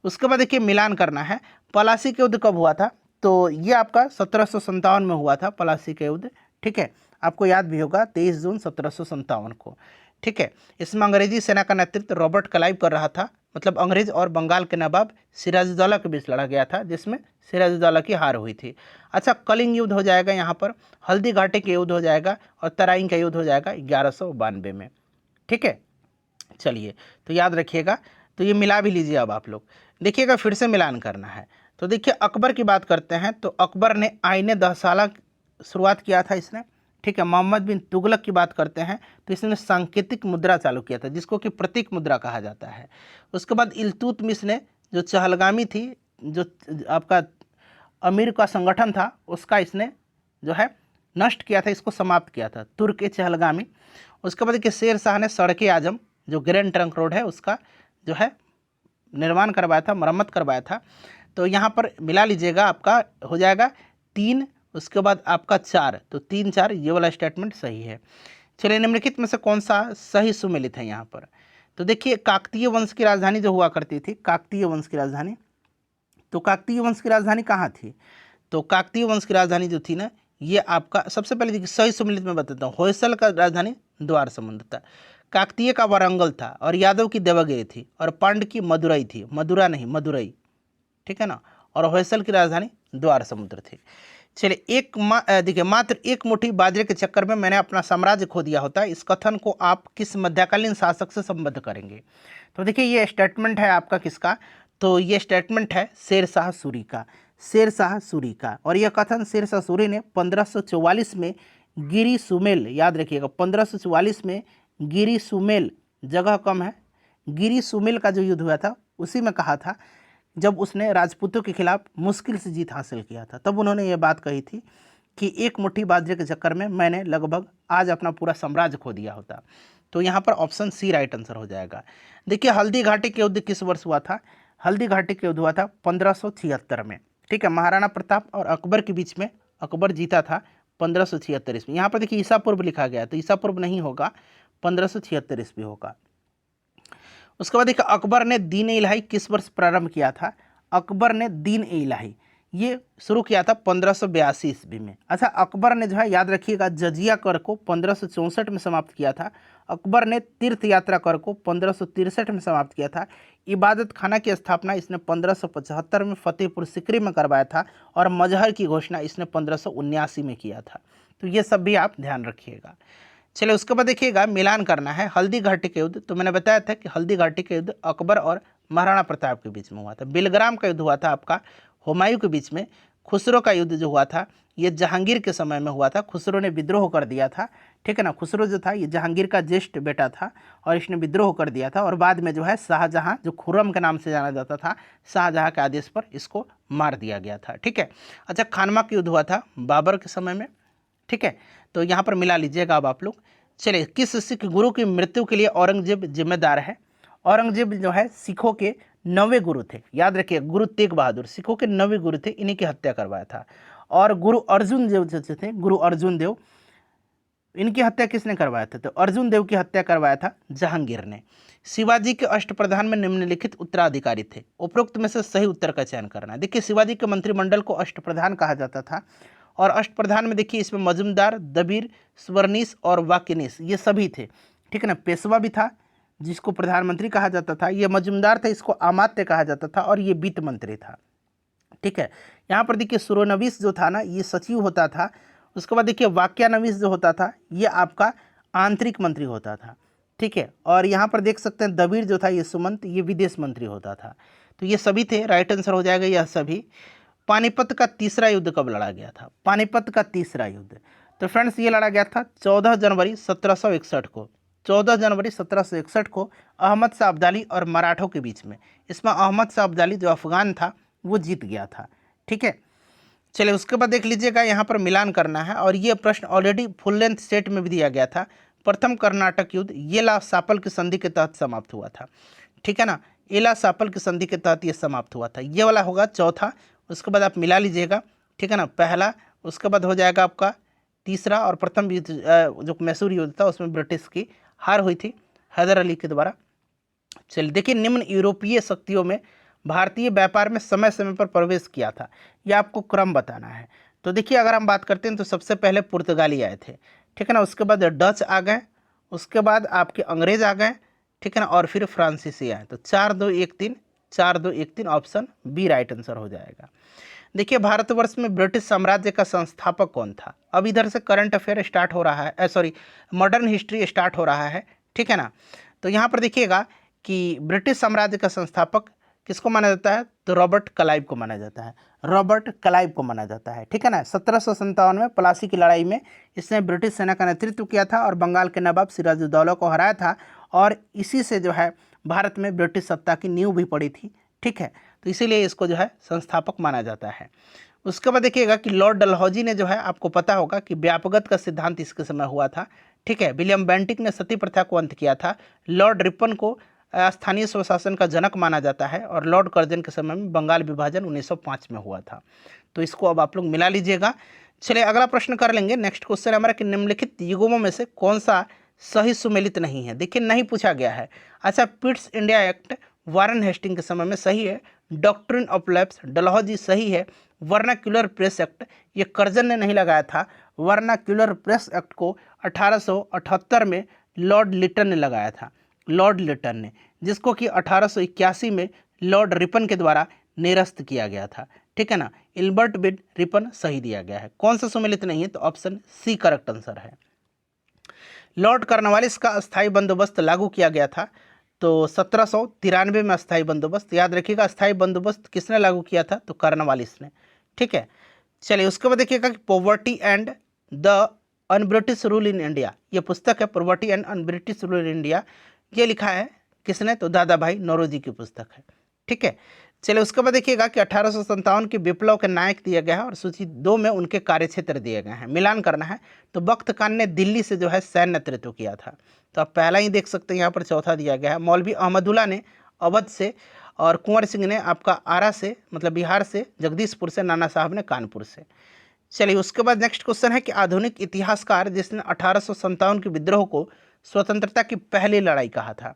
उसके बाद देखिए मिलान करना है, पलासी का युद्ध कब हुआ था? तो ये आपका 1757 में हुआ था पलासी का युद्ध। ठीक है, आपको याद भी होगा 23 जून 1757 को। ठीक है, इसमें अंग्रेजी सेना का नेतृत्व रॉबर्ट क्लाइव कर रहा था। मतलब अंग्रेज और बंगाल के नवाब सिराजुद्दौला के बीच लड़ा गया था, जिसमें सिराजुद्दौला की हार हुई थी। अच्छा, कलिंग युद्ध हो जाएगा यहाँ पर, हल्दी घाटी का युद्ध हो जाएगा और तराइन का युद्ध हो जाएगा 1192 में। ठीक है, चलिए तो याद रखिएगा। तो ये मिला भी लीजिए अब आप लोग, देखिएगा फिर से मिलान करना है। तो देखिए अकबर की बात करते हैं तो अकबर ने आईने 10 साला शुरुआत किया था इसने। ठीक है, मोहम्मद बिन तुगलक की बात करते हैं तो इसने सांकेतिक मुद्रा चालू किया था, जिसको कि प्रतीक मुद्रा कहा जाता है। उसके बाद इल्तुतमिश ने जो चहलगामी थी, जो आपका अमीर का संगठन था, उसका इसने जो है नष्ट किया था, इसको समाप्त किया था, तुर्क चहलगामी। उसके बाद देखिए शेर शाह ने सड़क आजम जो ग्रैंड ट्रंक रोड है उसका जो है निर्माण करवाया था, मरम्मत करवाया था। तो यहाँ पर मिला लीजिएगा, आपका हो जाएगा 3, उसके बाद आपका 4, तो 3 4 ये वाला स्टेटमेंट सही है। चलिए निम्नलिखित में से कौन सा सही सुमेलित है यहाँ पर। तो देखिए काकतीय वंश की राजधानी जो हुआ करती थी, काकतीय वंश की राजधानी, तो काकतीय वंश की राजधानी कहाँ थी। तो काकतीय वंश की राजधानी जो थी ना, ये आपका सबसे पहले देखिए सही सुमेलित में बताता हूँ। होयसल का राजधानी द्वार समुद्र था, काकतीय का वारंगल था, और यादव की देवगिरी थी, और पांड की मदुरई थी, मदुरा नहीं मदुरई, ठीक है ना, और होयसल की राजधानी द्वार समुद्र थी। चलिए देखिए मात्र एक मुट्ठी बाजरे के चक्कर में मैंने अपना साम्राज्य खो दिया होता, इस कथन को आप किस मध्यकालीन शासक से संबद्ध करेंगे। तो देखिए ये स्टेटमेंट है आपका किसका, तो ये स्टेटमेंट है शेर शाह सूरी का, शेर शाह सूरी का। और यह कथन शेर शाह सूरी ने 1544 में गिरी सुमेल, याद रखिएगा 1544 में गिरी सुमेल, जगह कम है, गिरी सुमेल का जो युद्ध हुआ था उसी में कहा था, जब उसने राजपूतों के खिलाफ मुश्किल से जीत हासिल किया था। तब उन्होंने ये बात कही थी कि एक मुट्ठी बाजरे के चक्कर में मैंने लगभग आज अपना पूरा साम्राज्य खो दिया होता। तो यहाँ पर ऑप्शन सी राइट आंसर हो जाएगा। देखिए हल्दी घाटी के युद्ध किस वर्ष हुआ था, हल्दी घाटी के युद्ध हुआ था 1576 में। ठीक है, महाराणा प्रताप और अकबर के बीच में अकबर जीता था 1576 ईस्वी। यहाँ पर देखिए ईसा पूर्व लिखा गया, तो ईसा पूर्व नहीं होगा, 1576 ईस्वी होगा। उसके बाद देखिए अकबर ने दीन ए इलाही किस वर्ष प्रारंभ किया था, अकबर ने दीन ए इलाही ये शुरू किया था 1582 ईस्वी में। अच्छा, अकबर ने जो है याद रखिएगा जजिया कर को 1564 में समाप्त किया था, अकबर ने तीर्थ यात्रा कर को 1563 में समाप्त किया था, इबादत खाना की स्थापना इसने 1575 में फतेहपुर सिकरी में करवाया था, और मजहर की घोषणा इसने 1579 में किया था। तो ये सब भी आप ध्यान रखिएगा। चलिए उसके बाद देखिएगा मिलान करना है हल्दी घाटी के युद्ध। तो मैंने बताया था कि हल्दी घाटी के युद्ध अकबर और महाराणा प्रताप के बीच में हुआ था। बिलग्राम का युद्ध हुआ था आपका हुमायूं के बीच में। खुसरो का युद्ध जो हुआ था ये जहांगीर के समय में हुआ था, खुसरो ने विद्रोह कर दिया था। ठीक है ना, खुसरो जो था ये जहांगीर का ज्येष्ठ बेटा था और इसने विद्रोह कर दिया था, और बाद में जो है शाहजहां, जो खुर्रम के नाम से जाना जाता था, शाहजहां के आदेश पर इसको मार दिया गया था। ठीक है। अच्छा, खानवा का युद्ध हुआ था बाबर के समय में। ठीक है, तो यहाँ पर मिला लीजिएगा अब आप लोग। चलिए, किस सिख गुरु की मृत्यु के लिए औरंगजेब जिम्मेदार है। औरंगजेब जो है सिखों के 9वें गुरु थे, याद रखिए, गुरु तेग बहादुर सिखों के 9वें गुरु थे, इन्हीं की हत्या करवाया था। और गुरु अर्जुन देव जो थे, गुरु अर्जुन देव, इनकी हत्या किसने करवाया था, तो अर्जुन देव की हत्या करवाया था जहांगीर ने। शिवाजी के अष्टप्रधान में निम्नलिखित उत्तराधिकारी थे, उपरोक्त में से सही उत्तर का चयन करना है। देखिए शिवाजी के मंत्रिमंडल को अष्टप्रधान कहा जाता था, और अष्टप्रधान में देखिए इसमें मजूमदार, दबीर, स्वर्णीस और वाकिनीस ये सभी थे। ठीक है ना, पेशवा भी था जिसको प्रधानमंत्री कहा जाता था, ये मजूमदार था, इसको अमात्य कहा जाता था, और ये वित्त मंत्री था। ठीक है, यहाँ पर देखिए सुरोनवीस जो था ना ये सचिव होता था। उसके बाद देखिए वाक्यानवीस जो होता था ये आपका आंतरिक मंत्री होता था। ठीक है, और यहाँ पर देख सकते हैं दबीर जो था ये सुमंत, ये विदेश मंत्री होता था। तो ये सभी थे, राइट आंसर हो जाएगा यह सभी। पानीपत का तीसरा युद्ध कब लड़ा गया था, पानीपत का तीसरा युद्ध, तो फ्रेंड्स ये लड़ा गया था 14 जनवरी 1761 को, 14 जनवरी 1761 को अहमद शाह अब्दाली और मराठों के बीच में। इसमें अहमद शाह अब्दाली जो अफगान था वो जीत गया था। ठीक है, चलिए उसके बाद देख लीजिएगा यहाँ पर मिलान करना है, और ये प्रश्न ऑलरेडी फुल लेंथ सेट में भी दिया गया था। प्रथम कर्नाटक युद्ध येला सापल की संधि के तहत समाप्त हुआ था। ठीक है ना, येला सापल की संधि के तहत ये समाप्त हुआ था, ये वाला होगा चौथा। उसके बाद आप मिला लीजिएगा। ठीक है ना, पहला, उसके बाद हो जाएगा आपका तीसरा, और प्रथम युद्ध जो मैसूर युद्ध था उसमें ब्रिटिश की हार हुई थी हैदर अली के द्वारा। चलिए देखिए, निम्न यूरोपीय शक्तियों में भारतीय व्यापार में समय समय पर प्रवेश किया था, यह आपको क्रम बताना है। तो देखिए अगर हम बात करते हैं तो सबसे पहले पुर्तगाली आए थे। ठीक है ना, उसके बाद डच आ गए, उसके बाद आपके अंग्रेज आ गए, ठीक है ना, और फिर फ्रांसीसी आए। तो 4-2-1-3, 4-2-1-3 ऑप्शन बी राइट आंसर हो जाएगा। देखिए भारतवर्ष में ब्रिटिश साम्राज्य का संस्थापक कौन था। अब इधर से करंट अफेयर स्टार्ट हो रहा है, सॉरी मॉडर्न हिस्ट्री स्टार्ट हो रहा है, ठीक है ना। तो यहाँ पर देखिएगा कि ब्रिटिश साम्राज्य का संस्थापक किसको माना जाता है, तो रॉबर्ट क्लाइव को माना जाता है, रॉबर्ट क्लाइव को माना जाता है, ठीक है ना। 1757 में प्लासी की लड़ाई में इसने ब्रिटिश सेना का नेतृत्व किया था और बंगाल के नवाब सिराजुद्दौला को हराया था, और इसी से जो है भारत में ब्रिटिश सत्ता की नींव भी पड़ी थी, ठीक है। तो इसीलिए इसको जो है संस्थापक माना जाता है। उसके बाद देखिएगा कि लॉर्ड डलहौजी ने जो है, आपको पता होगा कि व्यापगत का सिद्धांत इसके समय हुआ था, ठीक है। विलियम बेंटिक ने सती प्रथा को अंत किया था। लॉर्ड रिपन को स्थानीय स्वशासन का जनक माना जाता है, और लॉर्ड कर्जन के समय में बंगाल विभाजन 1905 में हुआ था। तो इसको अब आप लोग मिला लीजिएगा। चलिए अगला प्रश्न कर लेंगे। नेक्स्ट क्वेश्चन हमारा कि निम्नलिखित युग्मों में से कौन सा सही सुमेलित नहीं है। देखिए नहीं पूछा गया है। अच्छा, पिट्स इंडिया एक्ट वारन हेस्टिंग के समय में सही है। डॉक्ट्रिन ऑफ लैप्स डलहौजी सही है। वर्नाक्यूलर प्रेस एक्ट ये कर्जन ने नहीं लगाया था। वर्नाक्यूलर प्रेस एक्ट को 1878 में लॉर्ड लिटन ने लगाया था, लॉर्ड लिटन ने, जिसको कि 1881 में लॉर्ड रिपन के द्वारा निरस्त किया गया था, ठीक है ना। इल्बर्ट बिड रिपन सही दिया गया है। कौन सा सुमेलित नहीं है, तो ऑप्शन सी करेक्ट आंसर है। लॉर्ड कॉर्नवालिस का अस्थायी बंदोबस्त लागू किया गया था, तो 1793 में अस्थायी बंदोबस्त, याद रखिएगा अस्थायी बंदोबस्त किसने लागू किया था, तो कॉर्नवालिस ने, ठीक है। चलिए उसके बाद देखिएगा कि poverty and the un British rule in India, ये पुस्तक है poverty and un British rule in India, ये लिखा है किसने, तो दादा भाई नौरोजी की पुस्तक है, ठीक है। चलिए उसके बाद देखिएगा कि 1857 के विप्लव के नायक दिए गए हैं और सूची 2 में उनके कार्यक्षेत्र दिए गए हैं, मिलान करना है। तो बख्त खान ने दिल्ली से जो है सैन्य नेतृत्व किया था, तो आप पहला ही देख सकते हैं, यहाँ पर चौथा दिया गया है। मौलवी अहमदुल्ला ने अवध से, और कुंवर सिंह ने आपका आरा से, मतलब बिहार से, जगदीशपुर से, नाना साहब ने कानपुर से। चलिए उसके बाद नेक्स्ट क्वेश्चन है कि आधुनिक इतिहासकार जिसने 1857 के विद्रोह को स्वतंत्रता की पहली लड़ाई कहा था,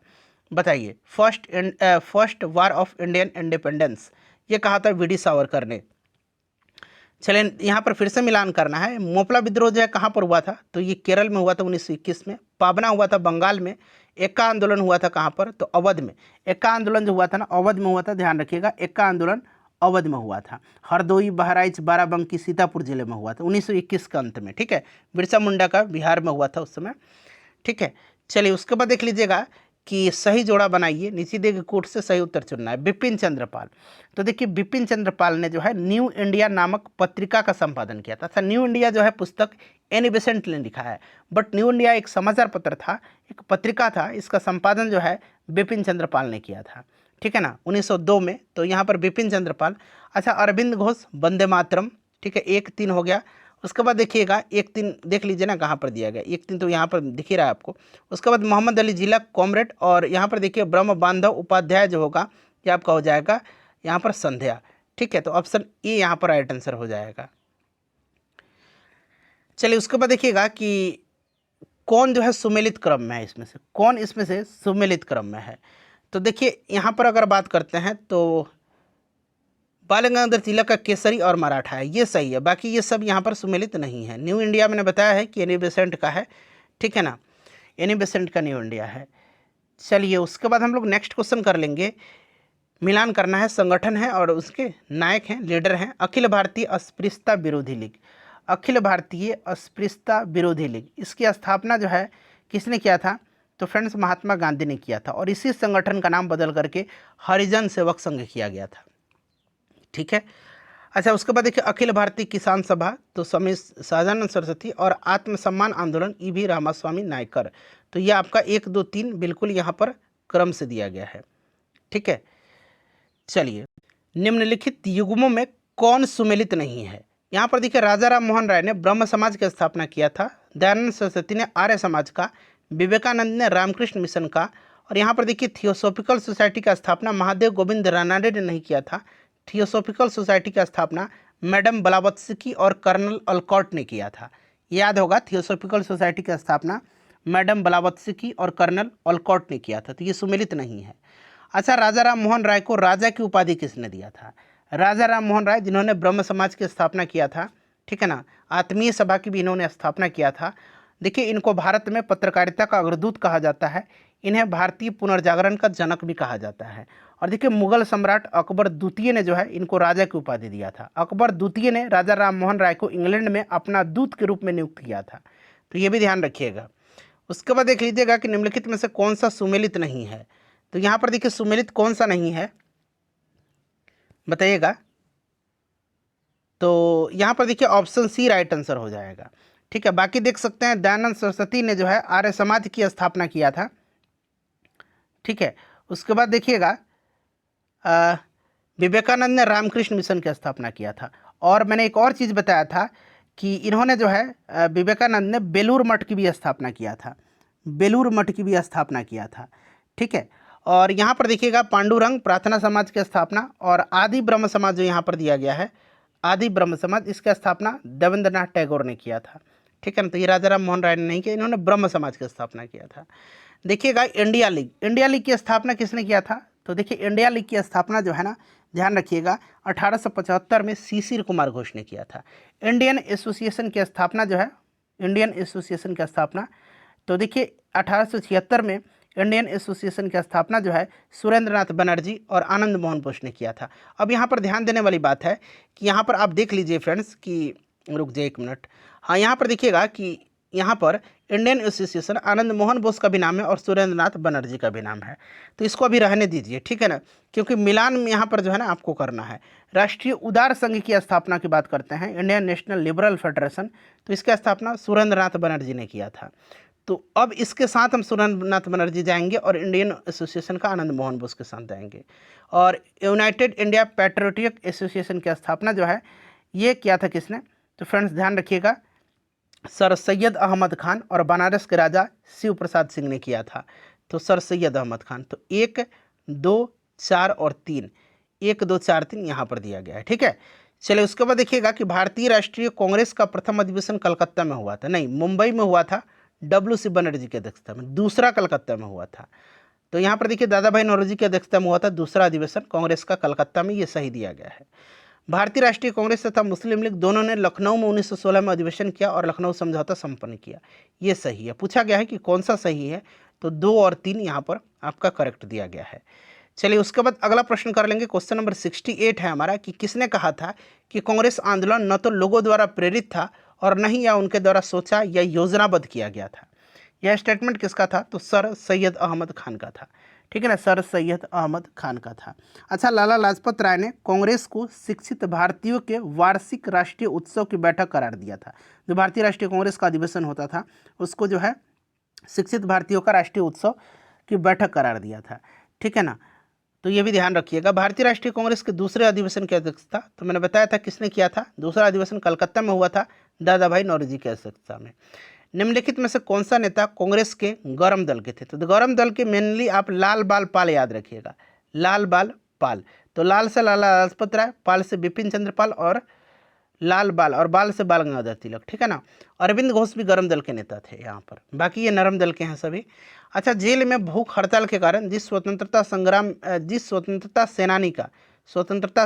बताइए। First war of Indian independence ये कहा था वीडी सावरकर ने। चलें यहाँ पर फिर से मिलान करना है। मोपला विद्रोह जो है कहाँ पर हुआ था, तो ये केरल में हुआ था 1921 में। पाबना हुआ था बंगाल में। एक्का आंदोलन हुआ था कहाँ पर, तो अवध में। एक्का आंदोलन जो हुआ था ना, अवध में हुआ था, ध्यान रखिएगा एक्का आंदोलन अवध में हुआ था। हरदोई, बहराइच, बाराबंकी, सीतापुर जिले में हुआ था 1921 के अंत में, ठीक है। बिरसा मुंडा का बिहार में हुआ था उस समय, ठीक है। चलिए उसके बाद देख लीजिएगा कि सही जोड़ा बनाइए, नीचे दिए गए कोट से सही उत्तर चुनना है। बिपिन चंद्र पाल, तो देखिए बिपिन चंद्र पाल ने जो है न्यू इंडिया नामक पत्रिका का संपादन किया था। अच्छा, न्यू इंडिया जो है पुस्तक एनी बेसेंट ने लिखा है, बट न्यू इंडिया एक समाचार पत्र था, एक पत्रिका था, इसका संपादन जो है बिपिन चंद्र पाल ने किया था, ठीक है ना, 1902 में। तो यहाँ पर बिपिन चंद्र पाल। अच्छा, अरविंद घोष वंदे मातरम, ठीक है, 1-3 हो गया। उसके बाद देखिएगा 1-3 देख लीजिए ना कहाँ पर दिया गया, 1-3 तो यहाँ पर दिख ही रहा है आपको। उसके बाद मोहम्मद अली जिला कॉमरेड, और यहाँ पर देखिए ब्रह्म बांधव उपाध्याय जो होगा ये आपका हो जाएगा यहाँ पर संध्या, ठीक है। तो ऑप्शन ए यहाँ पर राइट आंसर हो जाएगा। चलिए उसके बाद देखिएगा कि कौन जो है सुमेलित क्रम में है, इसमें से कौन इसमें से सुमेलित क्रम में है। तो देखिए यहाँ पर अगर बात करते हैं तो बाल गंगाधर तिलक का केसरी और मराठा है, ये सही है। बाकी ये सब यहाँ पर सुमेलित नहीं है। न्यू इंडिया मैंने बताया है कि एनी बेसेंट का है, ठीक है ना, एनी बेसेंट का न्यू इंडिया है। चलिए उसके बाद हम लोग नेक्स्ट क्वेश्चन कर लेंगे। मिलान करना है, संगठन है और उसके नायक हैं, लीडर हैं। अखिल भारतीय अस्पृश्यता विरोधी लीग, अखिल भारतीय अस्पृश्यता विरोधी लीग, इसकी स्थापना जो है किसने किया था, तो फ्रेंड्स महात्मा गांधी ने किया था, और इसी संगठन का नाम बदल करके हरिजन सेवक संघ किया गया था, ठीक है। अच्छा उसके बाद देखिए अखिल भारतीय किसान सभा, तो स्वामी सहजानंद सरस्वती, और आत्मसम्मान आंदोलन ई.वी. रामास्वामी नायकर। तो ये आपका 1, 2, 3 बिल्कुल यहाँ पर क्रम से दिया गया है, ठीक है। चलिए निम्नलिखित युग्मों में कौन सुमेलित नहीं है। यहाँ पर देखिए राजा राम मोहन राय ने ब्रह्म समाज की स्थापना किया था, दयानंद सरस्वती ने आर्य समाज का, विवेकानंद ने रामकृष्ण मिशन का, और यहाँ पर देखिए थियोसॉफिकल सोसाइटी का स्थापना महादेव गोविंद रानाडे ने नहीं किया था। थियोसॉफिकल सोसाइटी की स्थापना मैडम ब्लावत्स्की और कर्नल अल्कॉट ने किया था। याद होगा थियोसॉफिकल सोसाइटी की स्थापना मैडम ब्लावत्स्की और कर्नल अल्कॉट ने किया था, तो ये सुमेलित नहीं है। अच्छा, राजा राम मोहन राय को राजा की उपाधि किसने दिया था। राजा राम मोहन राय जिन्होंने ब्रह्म समाज की स्थापना किया था, ठीक है ना, आत्मीय सभा की भी इन्होंने स्थापना किया था। देखिए इनको भारत में पत्रकारिता का अग्रदूत कहा जाता है। इन्हें भारतीय पुनर्जागरण का जनक भी कहा जाता है। और देखिए मुगल सम्राट अकबर द्वितीय ने जो है इनको राजा की उपाधि दिया था। अकबर द्वितीय ने राजा राम मोहन राय को इंग्लैंड में अपना दूत के रूप में नियुक्त किया था, तो ये भी ध्यान रखिएगा। उसके बाद देख लीजिएगा कि निम्नलिखित में से कौन सा सुमेलित नहीं है। तो यहाँ पर देखिए सुमेलित कौन सा नहीं है बताइएगा। तो यहाँ पर देखिए ऑप्शन सी राइट आंसर हो जाएगा। ठीक है, बाकी देख सकते हैं दयानंद सरस्वती ने जो है आर्य समाज की स्थापना किया था। ठीक है, उसके बाद देखिएगा विवेकानंद ने रामकृष्ण मिशन की स्थापना किया था। और मैंने एक और चीज़ बताया था कि इन्होंने जो है विवेकानंद ने बेलूर मठ की भी स्थापना किया था, बेलूर मठ की भी स्थापना किया था। ठीक है, और यहाँ पर देखिएगा पांडुरंग प्रार्थना समाज की स्थापना और आदि ब्रह्म समाज जो यहाँ पर दिया गया है, आदि ब्रह्म समाज, इसकी स्थापना देवेंद्रनाथ टैगोर ने किया था। ठीक है ना, तो ये राजा राम मोहन राय ने नहीं किया, इन्होंने ब्रह्म समाज की स्थापना किया था। देखिएगा इंडिया लीग, इंडिया लीग की स्थापना किसने किया था। तो देखिए इंडिया लीग की स्थापना जो है ना, ध्यान रखिएगा 1875 में शिशिर कुमार घोष ने किया था। इंडियन एसोसिएशन की स्थापना जो है, इंडियन एसोसिएशन की स्थापना, तो देखिए 1876 में इंडियन एसोसिएशन की स्थापना जो है सुरेंद्रनाथ बनर्जी और आनंद मोहन बोस ने किया था। अब यहाँ पर ध्यान देने वाली बात है कि यहाँ पर आप देख लीजिए फ्रेंड्स कि, रुक जाइए एक मिनट, हाँ यहाँ पर देखिएगा कि यहाँ पर इंडियन एसोसिएशन आनंद मोहन बोस का भी नाम है और सुरेंद्रनाथ बनर्जी का भी नाम है, तो इसको अभी रहने दीजिए। ठीक है ना, क्योंकि मिलान में यहाँ पर जो है ना आपको करना है। राष्ट्रीय उदार संघ की स्थापना की बात करते हैं, इंडियन नेशनल लिबरल फेडरेशन, तो इसकी स्थापना सुरेंद्रनाथ बनर्जी ने किया था। तो अब इसके साथ हम सुरेंद्रनाथ बनर्जी जाएंगे और इंडियन एसोसिएशन का आनंद मोहन बोस के साथ जाएंगे। और यूनाइटेड इंडिया पैट्रियोटिक एसोसिएशन की स्थापना जो है ये किया था किसने। तो फ्रेंड्स ध्यान रखिएगा सर सैयद अहमद खान और बनारस के राजा शिव प्रसाद सिंह ने किया था। तो सर सैयद अहमद खान, तो 1, 2, 4 और 3, 1, 2, 4, 3 यहाँ पर दिया गया है। ठीक है, चलिए उसके बाद देखिएगा कि भारतीय राष्ट्रीय कांग्रेस का प्रथम अधिवेशन कलकत्ता में हुआ था, नहीं मुंबई में हुआ था WC बनर्जी की अध्यक्षता में, दूसरा कलकत्ता में हुआ था। तो यहाँ पर देखिए दादा भाई नौरोजी की अध्यक्षता में हुआ था दूसरा अधिवेशन कांग्रेस का कलकत्ता में, ये सही दिया गया है। भारतीय राष्ट्रीय कांग्रेस तथा मुस्लिम लीग दोनों ने लखनऊ में 1916 में अधिवेशन किया और लखनऊ समझौता संपन्न किया, ये सही है। पूछा गया है कि कौन सा सही है, तो 2 और 3 यहाँ पर आपका करेक्ट दिया गया है। चलिए उसके बाद अगला प्रश्न कर लेंगे, क्वेश्चन नंबर 68 है हमारा कि किसने कहा था कि कांग्रेस आंदोलन न तो लोगों द्वारा प्रेरित था और न ही या उनके द्वारा सोचा या योजनाबद्ध किया गया था। यह स्टेटमेंट किसका था, तो सर सैयद अहमद खान का था। ठीक है ना, सर सैयद अहमद खान का था। अच्छा, लाला लाजपत राय ने कांग्रेस को शिक्षित भारतीयों के वार्षिक राष्ट्रीय उत्सव की बैठक करार दिया था। जो भारतीय राष्ट्रीय कांग्रेस का अधिवेशन होता था उसको जो है शिक्षित भारतीयों का राष्ट्रीय उत्सव की बैठक करार दिया था। ठीक है ना, तो ये भी ध्यान रखिएगा। भारतीय राष्ट्रीय कांग्रेस के दूसरे अधिवेशन की अध्यक्षता तो मैंने बताया था किसने किया था, दूसरा अधिवेशन कलकत्ता में हुआ था दादा भाई नौरोजी की अध्यक्षता में। निम्नलिखित में से कौन सा नेता कांग्रेस के गरम दल के थे। तो गरम दल के मेनली आप लाल बाल पाल याद रखिएगा, लाल बाल पाल। तो लाल से लाला लाजपत राय, पाल से बिपिन चंद्र पाल और लाल बाल और बाल से बाल गंगाधर तिलक। ठीक है ना, अरविंद घोष भी गरम दल के नेता थे यहाँ पर, बाकी ये नरम दल के हैं सभी। अच्छा, जेल में भूख हड़ताल के कारण जिस स्वतंत्रता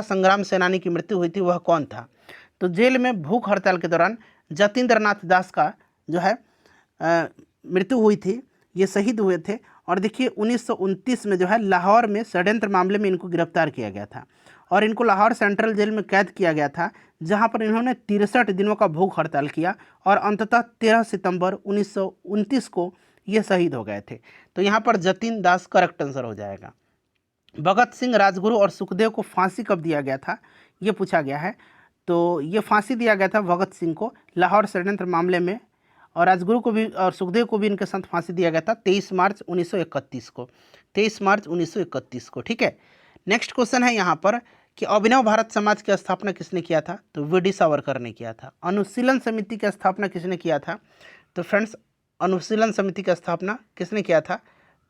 संग्राम सेनानी की मृत्यु हुई थी वह कौन था। तो जेल में भूख हड़ताल के दौरान जतीन्द्र नाथ दास का जो है मृत्यु हुई थी, ये शहीद हुए थे। और देखिए 1929 में जो है लाहौर में षड्यंत्र मामले में इनको गिरफ्तार किया गया था और इनको लाहौर सेंट्रल जेल में कैद किया गया था, जहां पर इन्होंने 63 दिनों का भूख हड़ताल किया और अंततः 13 सितंबर 1929 को ये शहीद हो गए थे। तो यहाँ पर जतीन दास करेक्ट आंसर हो जाएगा। भगत सिंह, राजगुरु और सुखदेव को फांसी कब दिया गया था, ये पूछा गया है। तो ये फांसी दिया गया था भगत सिंह को लाहौर षड्यंत्र मामले में, और राजगुरु को भी और सुखदेव को भी इनके साथ फांसी दिया गया था 23 मार्च 1931 को, 23 मार्च 1931 को। ठीक है, नेक्स्ट क्वेश्चन है यहाँ पर कि अभिनव भारत समाज की स्थापना किसने किया था। तो वी.डी. सावरकर ने किया था। अनुशीलन समिति की स्थापना किसने किया था। तो फ्रेंड्स अनुशीलन समिति की स्थापना किसने किया था,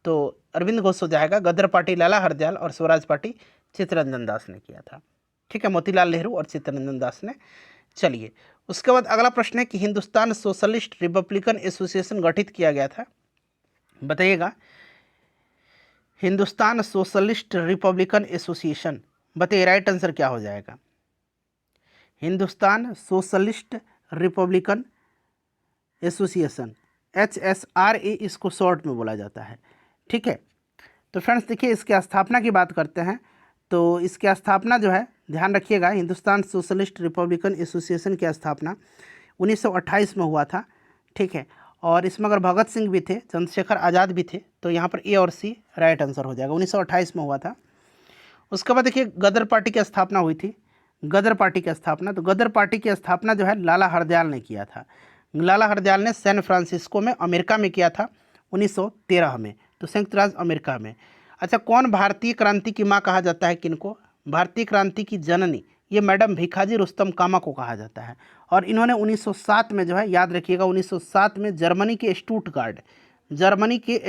तो अरविंद घोष हो जाएगा। गदर पार्टी लाला हरदयाल और स्वराज पार्टी चित्तरंजन दास ने किया था। ठीक है, मोतीलाल नेहरू और चित्तरंजन दास ने। चलिए उसके बाद अगला प्रश्न है कि हिंदुस्तान सोशलिस्ट रिपब्लिकन एसोसिएशन गठित किया गया था, बताइएगा। हिंदुस्तान सोशलिस्ट रिपब्लिकन एसोसिएशन, बताइए राइट आंसर क्या हो जाएगा। Hindustan socialist Republican association, HSRA इसको शॉर्ट में बोला जाता है। ठीक है। तो फ्रेंड्स देखिए, इसकी स्थापना की बात करते हैं तो इसकी स्थापना जो है, ध्यान रखिएगा, हिंदुस्तान सोशलिस्ट रिपब्लिकन एसोसिएशन की स्थापना 1928 में हुआ था। ठीक है, और इसमें अगर भगत सिंह भी थे, चंद्रशेखर आज़ाद भी थे, तो यहाँ पर ए और सी राइट आंसर हो जाएगा। 1928 में हुआ था। उसके बाद देखिए गदर पार्टी की स्थापना हुई थी। गदर पार्टी की स्थापना, तो गदर पार्टी की स्थापना जो है लाला हरदयाल ने किया था। लाला हरदयाल ने सैन फ्रांसिस्को में अमेरिका में किया था 1913 में, तो संयुक्त राज्य अमेरिका में। अच्छा, कौन भारतीय क्रांति की माँ कहा जाता है, किनको? भारतीय क्रांति की जननी, ये मैडम भिखाजी रुस्तम कामा को कहा जाता है। और इन्होंने 1907 में जो है, याद रखिएगा, 1907 में जर्मनी के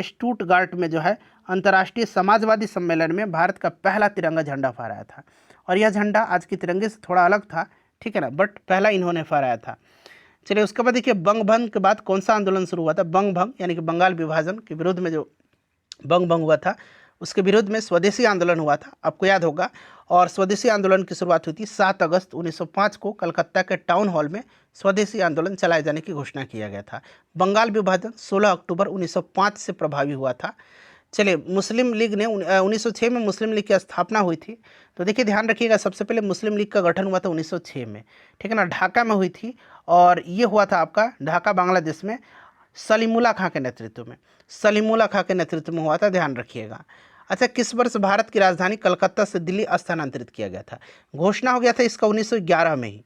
स्टुटगार्ट में जो है अंतर्राष्ट्रीय समाजवादी सम्मेलन में भारत का पहला तिरंगा झंडा फहराया था। और यह झंडा आज के तिरंगे से थोड़ा अलग था, ठीक है ना, बट पहला इन्होंने फहराया था। चलिए, उसके बाद देखिए बंग भंग के बाद कौन सा आंदोलन शुरू हुआ था? बंग भंग यानी कि बंगाल विभाजन के विरुद्ध में जो बंग भंग हुआ था, उसके विरुद्ध में स्वदेशी आंदोलन हुआ था, आपको याद होगा। और स्वदेशी आंदोलन की शुरुआत हुई थी 7 अगस्त 1905 को कलकत्ता के टाउन हॉल में स्वदेशी आंदोलन चलाए जाने की घोषणा किया गया था। बंगाल विभाजन 16 अक्टूबर 1905 से प्रभावी हुआ था। चलिए, मुस्लिम लीग ने 1906 में मुस्लिम लीग की स्थापना हुई थी। तो देखिए ध्यान रखिएगा, सबसे पहले मुस्लिम लीग का गठन हुआ था 1906 में, ठीक है ना, ढाका में हुई थी। और ये हुआ था आपका ढाका बांग्लादेश में सलीमुल्लाह खां के नेतृत्व में, सलीमुल्लाह खां के नेतृत्व में हुआ था, ध्यान रखिएगा। अच्छा, किस वर्ष भारत की राजधानी कलकत्ता से दिल्ली स्थानांतरित किया गया था? घोषणा हो गया था इसका 1911 में ही।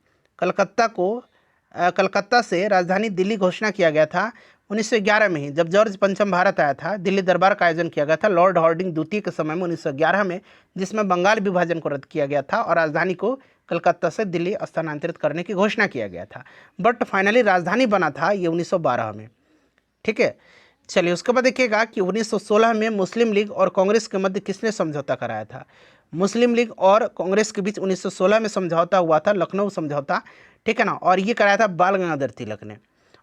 कलकत्ता से राजधानी दिल्ली घोषणा किया गया था 1911 में ही, जब जॉर्ज पंचम भारत आया था। दिल्ली दरबार का आयोजन किया गया था लॉर्ड हार्डिंग द्वितीय के समय में 1911 में, जिसमें बंगाल विभाजन को रद्द किया गया था और राजधानी को कलकत्ता से दिल्ली स्थानांतरित करने की घोषणा किया गया था। बट फाइनली राजधानी बना था ये 1912 में, ठीक है। चलिए, उसके बाद देखिएगा कि 1916 में मुस्लिम लीग और कांग्रेस के मध्य किसने समझौता कराया था? मुस्लिम लीग और कांग्रेस के बीच 1916 में समझौता हुआ था, लखनऊ समझौता, ठीक है ना। और ये कराया था बाल गंगाधर तिलक ने।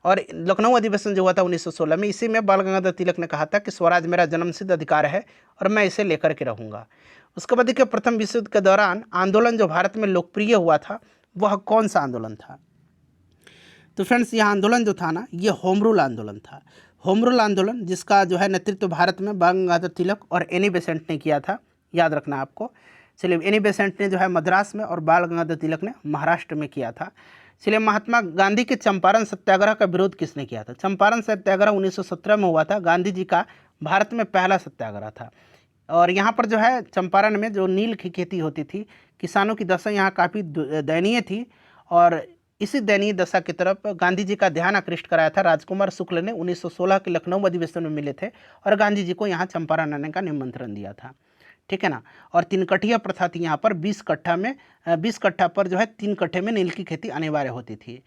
और लखनऊ अधिवेशन जो हुआ था 1916 में, इसी में बाल गंगाधर तिलक ने कहा था कि स्वराज मेरा जन्मसिद्ध अधिकार है और मैं इसे लेकर के रहूँगा। उसके बाद देखिए, प्रथम विश्व युद्ध के दौरान आंदोलन जो भारत में लोकप्रिय हुआ था, वह कौन सा आंदोलन था? तो फ्रेंड्स, यह आंदोलन जो था ना, ये होम रूल आंदोलन था। होम रूल आंदोलन, जिसका जो है नेतृत्व भारत में बाल गंगाधर तिलक और एनी बेसेंट ने किया था, याद रखना आपको। चलिए, एनी बेसेंट ने जो है मद्रास में और बाल गंगाधर तिलक ने महाराष्ट्र में किया था। चलिए, महात्मा गांधी के चंपारण सत्याग्रह का विरोध किसने किया था? चंपारण सत्याग्रह 1917 में हुआ था। गांधी जी का भारत में पहला सत्याग्रह था। और यहाँ पर जो है चंपारण में जो नील की खेती होती थी, किसानों की दशा यहाँ काफ़ी दयनीय थी। और इसी दयनीय दशा की तरफ गांधी जी का ध्यान आकृष्ट कराया था राजकुमार शुक्ल ने 1916 के लखनऊ अधिवेशन में मिले थे और गांधी जी को यहाँ चंपारण आने का निमंत्रण दिया था, ठीक है ना। और 3 कट्ठिया प्रथा थी यहाँ पर, 20 कट्ठा पर जो है 3 कट्ठे में नील की खेती अनिवार्य होती थी।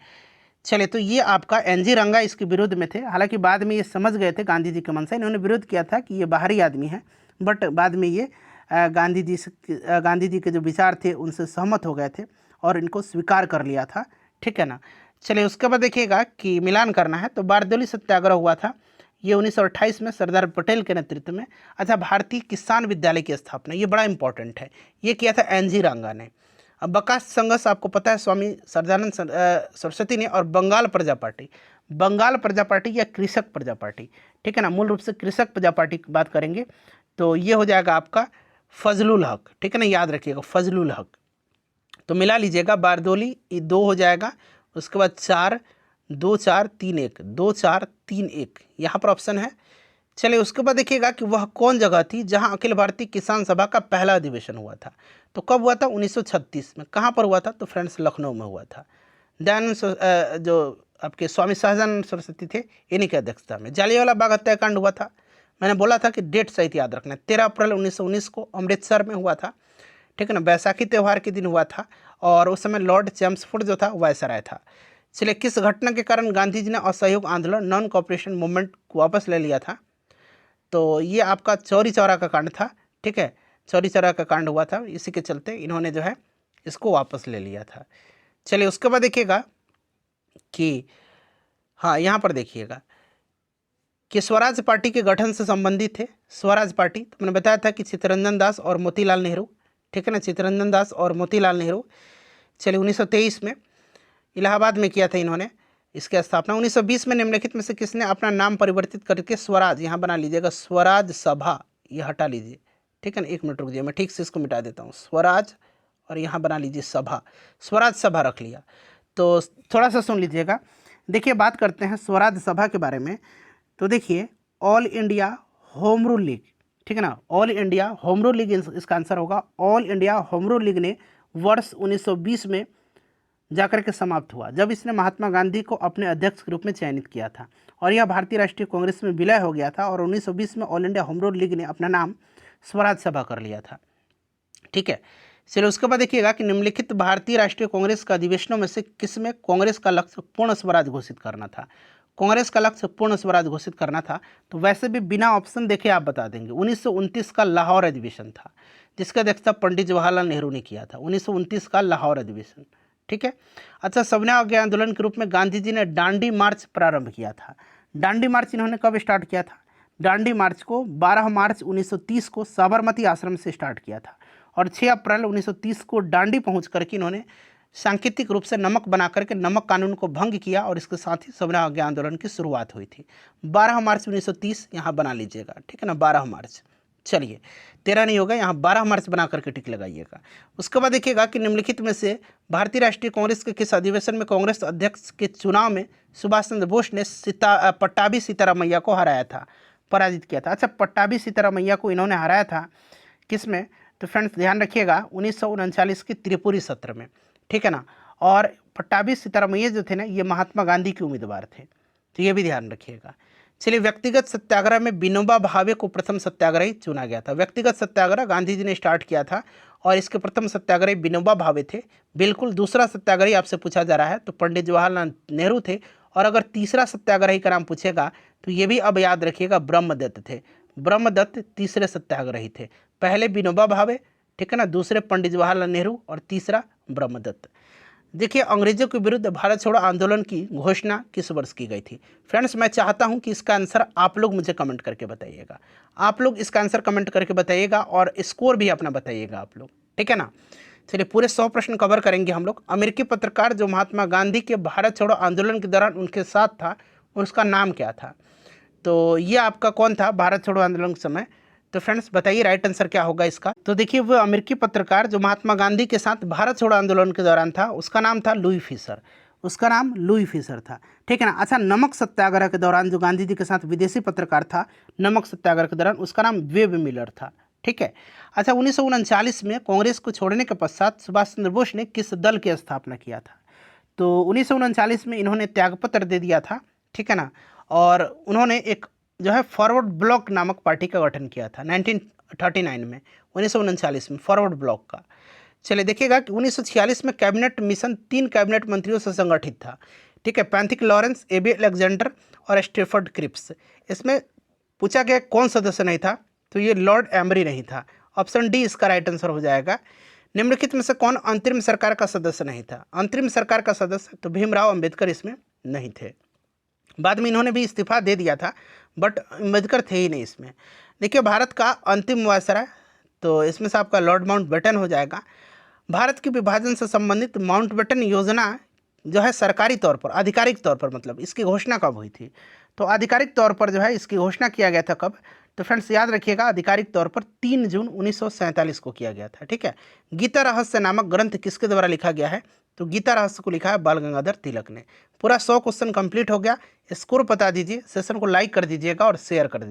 चलिए, तो ये आपका एनजी रंगा इसके विरुद्ध में थे। हालांकि बाद में ये समझ गए थे गांधी जी के मन से, इन्होंने विरोध किया था कि ये बाहरी आदमी है, बट बाद में ये गांधी जी के जो विचार थे उनसे सहमत हो गए थे और इनको स्वीकार कर लिया था, ठीक है ना। चलिए, उसके बाद देखिएगा कि मिलान करना है, तो बारदोली सत्याग्रह हुआ था ये 1928 में सरदार पटेल के नेतृत्व में। अच्छा, भारतीय किसान विद्यालय की स्थापना, ये बड़ा इंपॉर्टेंट है, ये किया था एनजी रंगा ने। अब बकास संघर्ष आपको पता है स्वामी सरदानंद सरस्वती ने। और बंगाल प्रजा पार्टी या कृषक प्रजा पार्टी, ठीक है ना, मूल रूप से कृषक प्रजा पार्टी की बात करेंगे तो ये हो जाएगा आपका फजलुल हक, ठीक है ना, याद रखिएगा फजलुल हक। तो मिला लीजिएगा, बारदोली 2 हो जाएगा, उसके बाद 4 2 4 3 1 2 4 3 1 यहाँ पर ऑप्शन है। चलिए, उसके बाद देखिएगा कि वह कौन जगह थी जहां अखिल भारतीय किसान सभा का पहला अधिवेशन हुआ था? तो कब हुआ था? 1936 में। कहां पर हुआ था? तो फ्रेंड्स लखनऊ में हुआ था। दयानंद जो आपके स्वामी सहजानंद सरस्वती थे, इन्हीं की अध्यक्षता में। जालियांवाला बाग हत्याकांड हुआ था, मैंने बोला था कि डेट सहित याद रखना, 13 अप्रैल 1919 को अमृतसर में हुआ था, ठीक है ना, बैसाखी त्यौहार के दिन हुआ था। और उस समय लॉर्ड चैम्सफोर्ड जो था वायसराय था। चलिए, किस घटना के कारण गांधी जी ने असहयोग आंदोलन नॉन कॉपरेशन मूवमेंट को वापस ले लिया था? तो ये आपका चौरी चौरा का कांड था, ठीक है, चौरी चौरा का कांड हुआ था, इसी के चलते इन्होंने जो है इसको वापस ले लिया था। चलिए, उसके बाद देखिएगा कि हाँ, यहाँ पर देखिएगा कि स्वराज पार्टी के गठन से संबंधित थे। स्वराज पार्टी, तो मैंने बताया था कि चित्तरंजन दास और मोतीलाल नेहरू, ठीक है ना, चित्तरंजन दास और मोतीलाल नेहरू। चलिए, 1923 में इलाहाबाद में किया था इन्होंने। इसकी स्थापना 1920 में निम्नलिखित में से किसने अपना नाम परिवर्तित करके स्वराज, यहाँ बना लीजिएगा स्वराज सभा, ये हटा लीजिए, ठीक है ना। 1 मिनट रुक जाइए, मैं ठीक से इसको मिटा देता हूँ, स्वराज और यहाँ बना लीजिए सभा, स्वराज सभा रख लिया। तो थोड़ा सा सुन लीजिएगा। देखिए बात करते हैं स्वराज सभा के बारे में। तो देखिए all India home rule league, ठीक है ना, all India home rule league इसका आंसर होगा। All India home rule league ने वर्ष 1920 में जाकर के समाप्त हुआ, जब इसने महात्मा गांधी को अपने अध्यक्ष के रूप में चयनित किया था और यह भारतीय राष्ट्रीय कांग्रेस में विलय हो गया था और 1920 में all India home rule league ने अपना नाम स्वराज सभा कर लिया था, ठीक है। चलिए उसके बाद देखिएगा कि निम्नलिखित भारतीय राष्ट्रीय कांग्रेस का अधिवेशनों में से किसमें कांग्रेस का लक्ष्य पूर्ण स्वराज घोषित करना था। कांग्रेस का लक्ष्य पूर्ण स्वराज घोषित करना था, तो वैसे भी बिना ऑप्शन देखे आप बता देंगे। 1929 का लाहौर अधिवेशन था, जिसका अध्यक्षता पंडित जवाहरलाल नेहरू ने किया था। 1929 का लाहौर अधिवेशन, ठीक है। अच्छा, सविनय अवज्ञा आंदोलन के रूप में गांधी जी ने दांडी मार्च प्रारंभ किया था। दांडी मार्च इन्होंने कब स्टार्ट किया था? दांडी मार्च को 12 मार्च 1930 को साबरमती आश्रम से स्टार्ट किया था और 6 अप्रैल 1930 को दांडी पहुंच करके इन्होंने सांकेतिक रूप से नमक बना करके नमक कानून को भंग किया और इसके साथ ही सविनय अवज्ञा आंदोलन की शुरुआत हुई थी। 12 मार्च 1930 यहाँ बना लीजिएगा, ठीक है ना, 12 मार्च। चलिए 13 नहीं होगा, यहाँ 12 मार्च बना करके टिक लगाइएगा। उसके बाद देखिएगा कि निम्नलिखित में से भारतीय राष्ट्रीय कांग्रेस के किस अधिवेशन में कांग्रेस अध्यक्ष के चुनाव में सुभाष चंद्र बोस ने पट्टाभी सीतारामैया को हराया था, पराजित किया था। अच्छा, पट्टाभी सीतारामैया को इन्होंने हराया था किस में? तो फ्रेंड्स ध्यान रखिएगा 1939 के त्रिपुरी सत्र में, ठीक है ना। और पट्टाभी सीतारामैया जो थे ना, ये महात्मा गांधी के उम्मीदवार थे, तो ये भी ध्यान रखिएगा। चलिए, व्यक्तिगत सत्याग्रह में विनोबा भावे को प्रथम सत्याग्रही चुना गया था। व्यक्तिगत सत्याग्रह गांधी जी ने स्टार्ट किया था और इसके प्रथम सत्याग्रही विनोबा भावे थे। बिल्कुल, दूसरा सत्याग्रही आपसे पूछा जा रहा है तो पंडित जवाहरलाल नेहरू थे। और अगर तीसरा सत्याग्रही का नाम पूछेगा तो ये भी अब याद रखिएगा, ब्रह्मदत्त थे। ब्रह्मदत्त तीसरे सत्याग्रही थे। पहले विनोबा भावे, ठीक है ना, दूसरे पंडित जवाहरलाल नेहरू और तीसरा ब्रह्मदत्त। देखिए, अंग्रेजों के विरुद्ध भारत छोड़ो आंदोलन की घोषणा किस वर्ष की गई थी? फ्रेंड्स, मैं चाहता हूं कि इसका आंसर आप लोग मुझे कमेंट करके बताइएगा। आप लोग इसका आंसर कमेंट करके बताइएगा और स्कोर भी अपना बताइएगा आप लोग, ठीक है ना। चलिए, पूरे 100 प्रश्न कवर करेंगे हम लोग। अमेरिकी पत्रकार जो महात्मा गांधी के भारत छोड़ो आंदोलन के दौरान उनके साथ था, उसका नाम क्या था? तो ये आपका कौन था भारत छोड़ो आंदोलन के समय? तो फ्रेंड्स बताइए राइट आंसर क्या होगा इसका। तो देखिए, वो अमेरिकी पत्रकार जो महात्मा गांधी के साथ भारत छोड़ो आंदोलन के दौरान था, उसका नाम था लुई फिशर। उसका नाम लुई फिशर था, ठीक है ना। अच्छा, नमक सत्याग्रह के दौरान जो गांधी जी के साथ विदेशी पत्रकार था नमक सत्याग्रह के दौरान, उसका नाम वेब मिलर था, ठीक है। अच्छा, 1939 में कांग्रेस को छोड़ने के पश्चात सुभाष चंद्र बोस ने किस दल की स्थापना किया था? तो 1939 में इन्होंने त्यागपत्र दे दिया था, ठीक है ना। और उन्होंने एक जो है फॉरवर्ड ब्लॉक नामक पार्टी का गठन किया था 1939 में, 1939 में फॉरवर्ड ब्लॉक का। चलिए देखिएगा कि 1946 में कैबिनेट मिशन 3 कैबिनेट मंत्रियों से संगठित था, ठीक है, पैंथिक लॉरेंस, एबी अलेक्जेंडर और स्टेफर्ड क्रिप्स। इसमें पूछा गया कौन सदस्य नहीं था, तो ये लॉर्ड एमरी नहीं था। ऑप्शन डी इसका राइट आंसर हो जाएगा। निम्नलिखित में से कौन अंतरिम सरकार का सदस्य नहीं था? अंतरिम सरकार का सदस्य तो भीमराव अंबेडकर इसमें नहीं थे। बाद में इन्होंने भी इस्तीफा दे दिया था, बट अम्बेडकर थे ही नहीं इसमें। देखिए, भारत का अंतिम वायसराय, तो इसमें से आपका लॉर्ड माउंटबेटन हो जाएगा। भारत के विभाजन से संबंधित माउंटबेटन योजना जो है सरकारी तौर पर, आधिकारिक तौर पर, मतलब इसकी घोषणा कब हुई थी? तो आधिकारिक तौर पर जो है इसकी घोषणा किया गया था कब? तो फ्रेंड्स याद रखिएगा, आधिकारिक तौर पर 3 जून 1947 को किया गया था, ठीक है। गीता रहस्य नामक ग्रंथ किसके द्वारा लिखा गया है? तो गीता रहस्य को लिखा है बाल गंगाधर तिलक ने। पूरा 100 क्वेश्चन कंप्लीट हो गया। स्कोर बता दीजिए, सेशन को लाइक कर दीजिएगा और शेयर कर दीजिए।